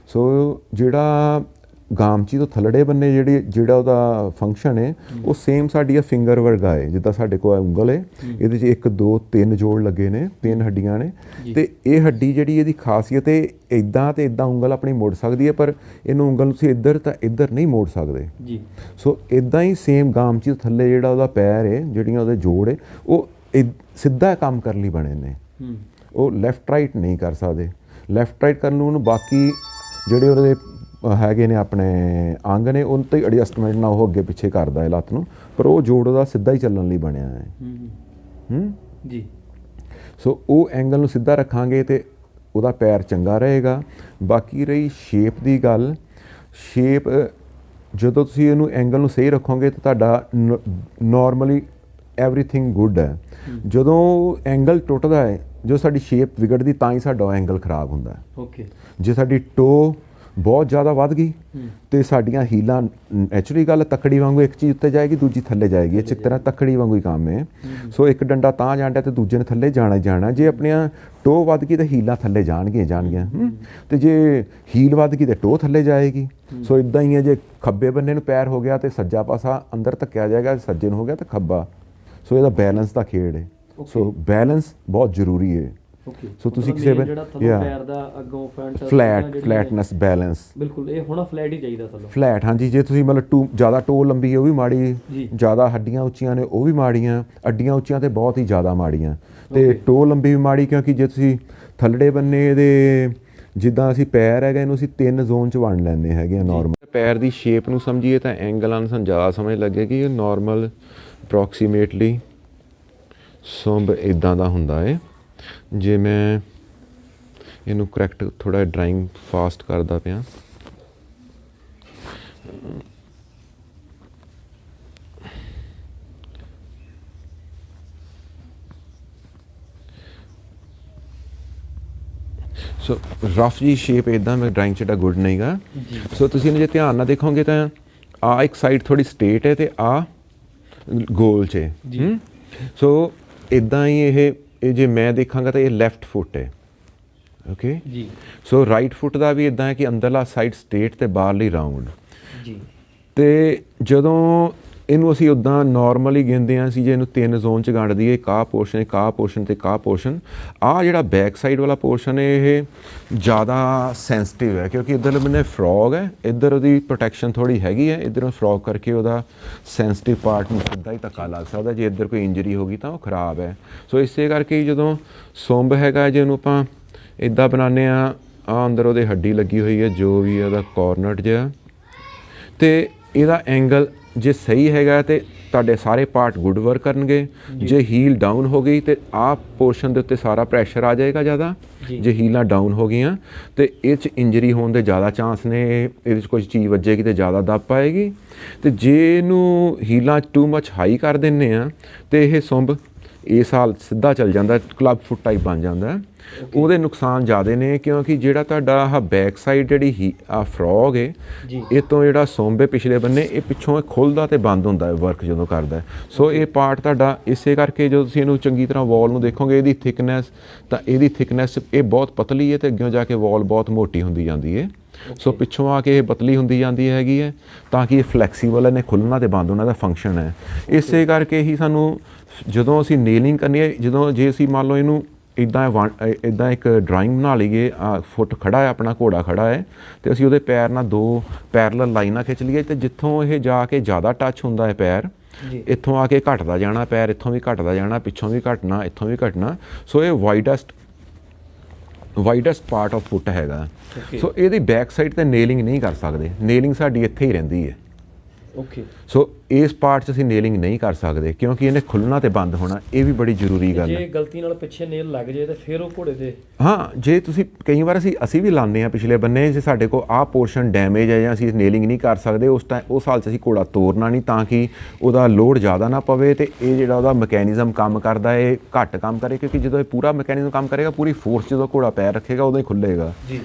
ਸੋ ਜਿਹੜਾ ਗਾਮਚੀ ਤੋਂ ਥੱਲੜੇ ਬੰਨੇ ਜਿਹੜਾ ਉਹਦਾ ਫੰਕਸ਼ਨ ਹੈ ਉਹ ਸੇਮ ਸਾਡੀ ਫਿੰਗਰ ਵਰਗਾ ਹੈ। ਜਿੱਦਾਂ ਸਾਡੇ ਕੋਲ ਉਂਗਲ ਹੈ, ਇਹਦੇ 'ਚ 1 2 3 ਜੋੜ ਲੱਗੇ ਨੇ, 3 ਹੱਡੀਆਂ ਨੇ, ਤੇ ਇਹ ਹੱਡੀ ਜਿਹੜੀ ਇਹਦੀ ਖਾਸੀਅਤ ਹੈ ਇੱਦਾਂ ਤੇ ਇੱਦਾਂ ਉਂਗਲ ਆਪਣੀ ਮੋੜ ਸਕਦੀ ਹੈ, ਪਰ ਇਹਨੂੰ ਉਂਗਲ ਨੂੰ ਤੁਸੀਂ ਇੱਧਰ ਤਾਂ ਇੱਧਰ ਨਹੀਂ ਮੋੜ ਸਕਦੇ ਜੀ। ਸੋ ਇੱਦਾਂ ਹੀ ਸੇਮ ਗਾਮਚੀ ਤੋਂ ਥੱਲੇ ਜਿਹੜਾ ਉਹਦਾ ਪੈਰ ਹੈ, ਜਿਹੜੀਆਂ ਉਹਦੇ ਜੋੜ ਹੈ, ਉਹ ਸਿੱਧਾ ਕੰਮ ਕਰਨ ਲਈ ਬਣੇ ਨੇ। ਉਹ ਲੈਫਟ ਰਾਈਟ ਨਹੀਂ ਕਰ ਸਕਦੇ। ਲੈਫਟ ਰਾਈਟ ਕਰਨ ਨੂੰ ਉਹਨੂੰ ਬਾਕੀ ਜਿਹੜੇ ਉਹਦੇ ਹੈਗੇ ਨੇ ਆਪਣੇ ਅੰਗ ਨੇ ਉਹਨਾਂ 'ਤੇ ਐਡਜਸਟਮੈਂਟ ਨਾਲ ਉਹ ਅੱਗੇ ਪਿੱਛੇ ਕਰਦਾ ਹੈ ਲੱਤ ਨੂੰ, ਪਰ ਉਹ ਜੋੜ ਉਹਦਾ ਸਿੱਧਾ ਹੀ ਚੱਲਣ ਲਈ ਬਣਿਆ ਹੈ ਜੀ। ਸੋ ਉਹ ਐਂਗਲ ਨੂੰ ਸਿੱਧਾ ਰੱਖਾਂਗੇ ਤੇ ਉਹਦਾ ਪੈਰ ਚੰਗਾ ਰਹੇਗਾ। ਬਾਕੀ ਰਹੀ ਸ਼ੇਪ ਦੀ ਗੱਲ, ਸ਼ੇਪ ਜਦੋਂ ਤੁਸੀਂ ਇਹਨੂੰ ਐਂਗਲ ਨੂੰ ਸਹੀ ਰੱਖੋਗੇ ਤਾਂ ਤੁਹਾਡਾ ਨੋਰਮਲੀ ਐਵਰੀਥਿੰਗ ਗੁੱਡ ਹੈ। ਜਦੋਂ ਐਂਗਲ ਟੁੱਟਦਾ ਹੈ, ਜੋ ਸਾਡੀ ਸ਼ੇਪ ਵਿਗੜਦੀ, ਤਾਂ ਹੀ ਸਾਡਾ ਐਂਗਲ ਖਰਾਬ ਹੁੰਦਾ ਹੈ। ਓਕੇ, ਜੇ ਸਾਡੀ ਟੋ ਬਹੁਤ ਜ਼ਿਆਦਾ ਵੱਧ ਗਈ ਤੇ ਸਾਡੀਆਂ ਹੀਲਾਂ ਨੈਚੁਰਲੀ ਗੱਲ ਤੱਕੜੀ ਵਾਂਗੂ ਇੱਕ ਚੀਜ਼ ਉੱਤੇ ਜਾਏਗੀ, ਦੂਜੀ ਥੱਲੇ ਜਾਏਗੀ। ਇਹ 'ਚ ਇੱਕ ਤਰ੍ਹਾਂ ਤੱਕੜੀ ਵਾਂਗੂ ਹੀ ਕੰਮ ਹੈ। ਸੋ ਇੱਕ ਡੰਡਾ ਤਾਂ ਜਾਂਦਾ ਤੇ ਦੂਜੇ ਨੇ ਥੱਲੇ ਜਾਣਾ ਹੀ ਜਾਣਾ। ਜੇ ਆਪਣੀਆਂ ਟੋ ਵੱਧ ਗਈ ਤਾਂ ਹੀਲਾਂ ਥੱਲੇ ਜਾਣਗੀਆਂ ਤੇ ਜੇ ਹੀਲ ਵੱਧ ਗਈ ਤਾਂ ਟੋ ਥੱਲੇ ਜਾਏਗੀ। ਸੋ ਇੱਦਾਂ ਹੀ ਹੈ, ਜੇ ਖੱਬੇ ਬੰਨੇ ਨੂੰ ਪੈਰ ਹੋ ਗਿਆ ਤੇ ਸੱਜਾ ਪਾਸਾ ਅੰਦਰ ਧੱਕਿਆ ਜਾਏਗਾ, ਸੱਜੇ ਨੂੰ ਹੋ ਗਿਆ ਤਾਂ ਖੱਬਾ। ਸੋ ਇਹਦਾ ਬੈਲੈਂਸ ਦਾ ਖੇਡ ਹੈ। ਸੋ ਬੈਲੈਂਸ ਬਹੁਤ ਜ਼ਰੂਰੀ ਹੈ। ਸੋ ਤੁਸੀਂ ਕਿਸੇ ਪੈਰ ਦਾ ਅੱਗੋਂ ਫਲੈਟਨੈਸ ਬੈਲੈਂਸ ਬਿਲਕੁਲ ਇਹ ਹੋਣਾ ਫਲੈਟ ਹੀ ਚਾਹੀਦਾ ਥੱਲੋਂ ਫਲੈਟ। ਹਾਂਜੀ, ਜੇ ਤੁਸੀਂ ਮਤਲਬ ਜ਼ਿਆਦਾ ਟੋ ਲੰਬੀ ਹੈ ਉਹ ਵੀ ਮਾੜੀ, ਜ਼ਿਆਦਾ ਹੱਡੀਆਂ ਉੱਚੀਆਂ ਨੇ ਉਹ ਵੀ ਮਾੜੀਆਂ, ਅੱਡੀਆਂ ਉੱਚੀਆਂ ਤੇ ਬਹੁਤ ਹੀ ਜ਼ਿਆਦਾ ਮਾੜੀਆਂ, ਤੇ ਟੋ ਲੰਬੀ ਵੀ ਮਾੜੀ। ਕਿਉਂਕਿ ਜੇ ਤੁਸੀਂ ਥੱਲੜੇ ਬੰਨੇ ਇਹਦੇ ਜਿੱਦਾਂ ਅਸੀਂ ਪੈਰ ਹੈਗਾ ਇਹਨੂੰ ਅਸੀਂ 3 ਜ਼ੋਨ 'ਚ ਵੰਡ ਲੈਂਦੇ ਹੈਗੇ ਆ। ਨੋਰਮਲ ਪੈਰ ਦੀ ਸ਼ੇਪ ਨੂੰ ਸਮਝੀਏ ਤਾਂ ਐਂਗਲਾਂ ਨੂੰ ਸਾਨੂੰ ਜ਼ਿਆਦਾ ਸਮਝ ਲੱਗੇਗੀ। ਇਹ ਨੋਰਮਲ ਅਪਰੋਕਸੀਮੇਟਲੀ ਸੁੰਬ ਇੱਦਾਂ ਦਾ ਹੁੰਦਾ ਹੈ। ਜੇ ਮੈਂ ਇਹਨੂੰ ਕਰੈਕਟ ਥੋੜ੍ਹਾ ਡਰਾਇੰਗ ਫਾਸਟ ਕਰਦਾ ਪਿਆ, ਸੋ ਰਫ ਜੀ ਸ਼ੇਪ ਇੱਦਾਂ ਮੈਂ ਡਰਾਇੰਗ 'ਚ ਜਿਹੜਾ ਗੁੱਡ ਨਹੀਂ ਗਾ। ਸੋ ਤੁਸੀਂ ਇਹਨੂੰ ਜੇ ਧਿਆਨ ਨਾਲ ਦੇਖੋਗੇ ਤਾਂ ਆ ਇੱਕ ਸਾਈਡ ਥੋੜ੍ਹੀ ਸਟੇਟ ਹੈ ਤੇ ਆ ਗੋਲ 'ਚ ਹੈ। ਸੋ ਇੱਦਾਂ ਹੀ ਇਹ ਜੇ ਮੈਂ ਦੇਖਾਂਗਾ ਤਾਂ ਇਹ ਲੈਫਟ ਫੁੱਟ ਹੈ। ਓਕੇ ਜੀ। ਸੋ ਰਾਈਟ ਫੁੱਟ ਦਾ ਵੀ ਇੱਦਾਂ ਹੈ ਕਿ ਅੰਦਰਲਾ ਸਾਈਡ ਸਟੇਟ ਤੇ ਬਾਹਰਲੀ ਰਾਊਂਡ ਜੀ। ਤੇ ਜਦੋਂ ਇਹਨੂੰ ਅਸੀਂ ਉੱਦਾਂ ਨੋਰਮਲੀ ਗਿਣਦੇ ਹਾਂ, ਅਸੀਂ ਜੇ ਇਹਨੂੰ 3 ਜ਼ੋਨ 'ਚ ਵੰਡ ਦਈਏ, ਕਾਹ ਪੋਰਸ਼ਨ, ਕਾਹ ਪੋਰਸ਼ਨ ਤੇ ਕਾਹ ਪੋਰਸ਼ਨ, ਆਹ ਜਿਹੜਾ ਬੈਕ ਸਾਈਡ ਵਾਲਾ ਪੋਰਸ਼ਨ ਹੈ ਇਹ ਜ਼ਿਆਦਾ ਸੈਂਸਿਟਿਵ ਹੈ। ਕਿਉਂਕਿ ਇੱਧਰ ਬੰਨੇ ਫਰੋਗ ਹੈ, ਇੱਧਰ ਉਹਦੀ ਪ੍ਰੋਟੈਕਸ਼ਨ ਥੋੜ੍ਹੀ ਹੈਗੀ ਹੈ। ਇੱਧਰੋਂ ਫਰੋਗ ਕਰਕੇ ਉਹਦਾ ਸੈਂਸਿਟਿਵ ਪਾਰਟ ਨੂੰ ਸਿੱਧਾ ਹੀ ਧੱਕਾ ਲੱਗ ਸਕਦਾ। ਜੇ ਇੱਧਰ ਕੋਈ ਇੰਜਰੀ ਹੋ ਗਈ ਤਾਂ ਉਹ ਖਰਾਬ ਹੈ। ਸੋ ਇਸੇ ਕਰਕੇ ਜਦੋਂ ਸੁੰਬ ਹੈਗਾ, ਜੇ ਉਹਨੂੰ ਆਪਾਂ ਇੱਦਾਂ ਬਣਾਉਂਦੇ ਹਾਂ, ਆਹ ਅੰਦਰ ਉਹਦੇ ਹੱਡੀ ਲੱਗੀ ਹੋਈ ਹੈ, ਜੋ ਵੀ ਉਹਦਾ ਕੋਰਨਰ ਜਿਹਾ, ਅਤੇ ਇਹਦਾ ਐਂਗਲ ਜੇ ਸਹੀ ਹੈਗਾ ਤੇ ਤੁਹਾਡੇ ਸਾਰੇ ਪਾਰਟ ਗੁੱਡ ਵਰਕ ਕਰਨਗੇ। ਜੇ ਹੀਲ ਡਾਊਨ ਹੋ ਗਈ ਤੇ ਆਹ ਪੋਰਸ਼ਨ ਦੇ ਉੱਤੇ ਸਾਰਾ ਪ੍ਰੈਸ਼ਰ ਆ ਜਾਏਗਾ ਜ਼ਿਆਦਾ। ਜੇ ਹੀਲਾਂ ਡਾਊਨ ਹੋ ਗਈਆਂ ਤੇ ਇਹ 'ਚ ਇੰਜਰੀ ਹੋਣ ਦੇ ਜ਼ਿਆਦਾ ਚਾਂਸ ਨੇ, ਇਹਦੇ 'ਚ ਕੁਝ ਚੀਜ਼ ਵੱਜੇਗੀ ਤੇ ਜ਼ਿਆਦਾ ਦੱਬ ਪਾਏਗੀ। ਤੇ ਜੇ ਇਹਨੂੰ ਹੀਲਾਂ ਟੂ ਮੱਚ ਹਾਈ ਕਰ ਦਿੰਦੇ ਆ ਤੇ ਇਹ ਸੁੰਬ ਇਸ ਹਾਲ ਸਿੱਧਾ ਚੱਲ ਜਾਂਦਾ, ਕਲੱਬ ਫੁੱਟ ਟਾਈਪ ਬਣ ਜਾਂਦਾ। ਉਹਦੇ ਨੁਕਸਾਨ ਜ਼ਿਆਦਾ ਨੇ, ਕਿਉਂਕਿ ਜਿਹੜਾ ਤੁਹਾਡਾ ਆਹ ਬੈਕ ਸਾਈਡ ਜਿਹੜੀ ਫਰੋਗ ਹੈ, ਇਹ ਤੋਂ ਜਿਹੜਾ ਸੁੰਬ ਹੈ ਪਿਛਲੇ ਬੰਨੇ, ਇਹ ਪਿੱਛੋਂ ਖੁੱਲ੍ਹਦਾ ਤੇ ਬੰਦ ਹੁੰਦਾ ਹੈ ਵਰਕ ਜਦੋਂ ਕਰਦਾ। ਸੋ ਇਹ ਪਾਰਟ ਤੁਹਾਡਾ ਇਸੇ ਕਰਕੇ ਜਦੋਂ ਤੁਸੀਂ ਇਹਨੂੰ ਚੰਗੀ ਤਰ੍ਹਾਂ ਵਾਲ ਨੂੰ ਦੇਖੋਗੇ, ਇਹਦੀ ਥਿਕਨੈਸ ਤਾਂ ਇਹਦੀ ਥਿਕਨੈਸ ਇਹ ਬਹੁਤ ਪਤਲੀ ਹੈ ਤੇ ਅੱਗੇ ਜਾ ਕੇ ਵਾਲ ਬਹੁਤ ਮੋਟੀ ਹੁੰਦੀ ਜਾਂਦੀ ਹੈ। ਸੋ ਪਿੱਛੋਂ ਆ ਕੇ ਇਹ ਪਤਲੀ ਹੁੰਦੀ ਜਾਂਦੀ ਹੈਗੀ ਹੈ ਤਾਂ ਕਿ ਇਹ ਫਲੈਕਸੀਬਲ ਇਹਨੇ ਖੁੱਲ੍ਹਣਾ ਤੇ ਬੰਦ ਹੋਣਾ ਦਾ ਫੰਕਸ਼ਨ ਹੈ। ਇਸੇ ਕਰਕੇ ਹੀ ਸਾਨੂੰ ਜਦੋਂ ਅਸੀਂ ਨੇਲਿੰਗ ਕਰਨੀ ਹੈ, ਜਦੋਂ ਜੇ ਅਸੀਂ ਮੰਨ ਲਓ ਇਹਨੂੰ ਇੱਦਾਂ ਇੱਕ ਡਰਾਇੰਗ ਬਣਾ ਲਈਏ, ਫੁੱਟ ਖੜਾ ਹੈ ਆਪਣਾ, ਘੋੜਾ ਖੜਾ ਹੈ, ਅਤੇ ਅਸੀਂ ਉਹਦੇ ਪੈਰ ਨਾਲ 2 ਪੈਰਲਲ ਲਾਈਨਾਂ ਖਿੱਚ ਲਈਏ ਅਤੇ ਜਿੱਥੋਂ ਇਹ ਜਾ ਕੇ ਜ਼ਿਆਦਾ ਟੱਚ ਹੁੰਦਾ ਹੈ ਪੈਰ, ਇੱਥੋਂ ਆ ਕੇ ਘਟਦਾ ਜਾਣਾ ਪੈਰ, ਇੱਥੋਂ ਵੀ ਘਟਦਾ ਜਾਣਾ, ਪਿੱਛੋਂ ਵੀ ਘਟਣਾ, ਇੱਥੋਂ ਵੀ ਘਟਣਾ। ਸੋ ਇਹ ਵਾਈਡੈਸਟ ਪਾਰਟ ਆਫ ਫੁੱਟ ਹੈਗਾ। ਸੋ ਇਹਦੀ ਬੈਕ ਸਾਈਡ 'ਤੇ ਨੇਲਿੰਗ ਨਹੀਂ ਕਰ ਸਕਦੇ, ਨੇਲਿੰਗ ਸਾਡੀ ਇੱਥੇ ਹੀ ਰਹਿੰਦੀ ਹੈ। ਸੋ ਇਸ ਪਾਰਟ 'ਚ ਅਸੀਂ ਨੇਲਿੰਗ ਨਹੀਂ ਕਰ ਸਕਦੇ ਕਿਉਂਕਿ ਇਹਨੇ ਖੁੱਲ੍ਹਣਾ ਤੇ ਬੰਦ ਹੋਣਾ, ਇਹ ਵੀ ਬੜੀ ਜ਼ਰੂਰੀ ਗੱਲ ਹੈ। ਜੇ ਗਲਤੀ ਨਾਲ ਪਿੱਛੇ ਨੇਲ ਲੱਗ ਜੇ ਤੇ ਫਿਰ ਉਹ ਘੋੜੇ ਦੇ ਹਾਂ, ਜੇ ਤੁਸੀਂ ਕਈ ਵਾਰ ਅਸੀਂ ਵੀ ਲਾਉਂਦੇ ਹਾਂ ਪਿਛਲੇ ਬੰਨੇ, ਜੇ ਸਾਡੇ ਕੋਲ ਆਹ ਪੋਰਸ਼ਨ ਡੈਮੇਜ ਹੈ ਜਾਂ ਅਸੀਂ ਨੇਲਿੰਗ ਨਹੀਂ ਕਰ ਸਕਦੇ ਉਸ ਹਾਲ 'ਚ ਅਸੀਂ ਘੋੜਾ ਤੋਰਨਾ ਨਹੀਂ ਤਾਂ ਕਿ ਉਹਦਾ ਲੋਡ ਜ਼ਿਆਦਾ ਨਾ ਪਵੇ ਤੇ ਇਹ ਜਿਹੜਾ ਉਹਦਾ ਮਕੈਨਿਜ਼ਮ ਕੰਮ ਕਰਦਾ ਇਹ ਘੱਟ ਕੰਮ ਕਰੇ, ਕਿਉਂਕਿ ਜਦੋਂ ਇਹ ਪੂਰਾ ਮਕੈਨਿਜ਼ਮ ਕੰਮ ਕਰੇਗਾ ਪੂਰੀ ਫੋਰਸ ਜਦੋਂ ਘੋੜਾ ਪੈਰ ਰੱਖੇਗਾ ਉਦੋਂ ਹੀ ਖੁੱਲ੍ਹੇਗਾ।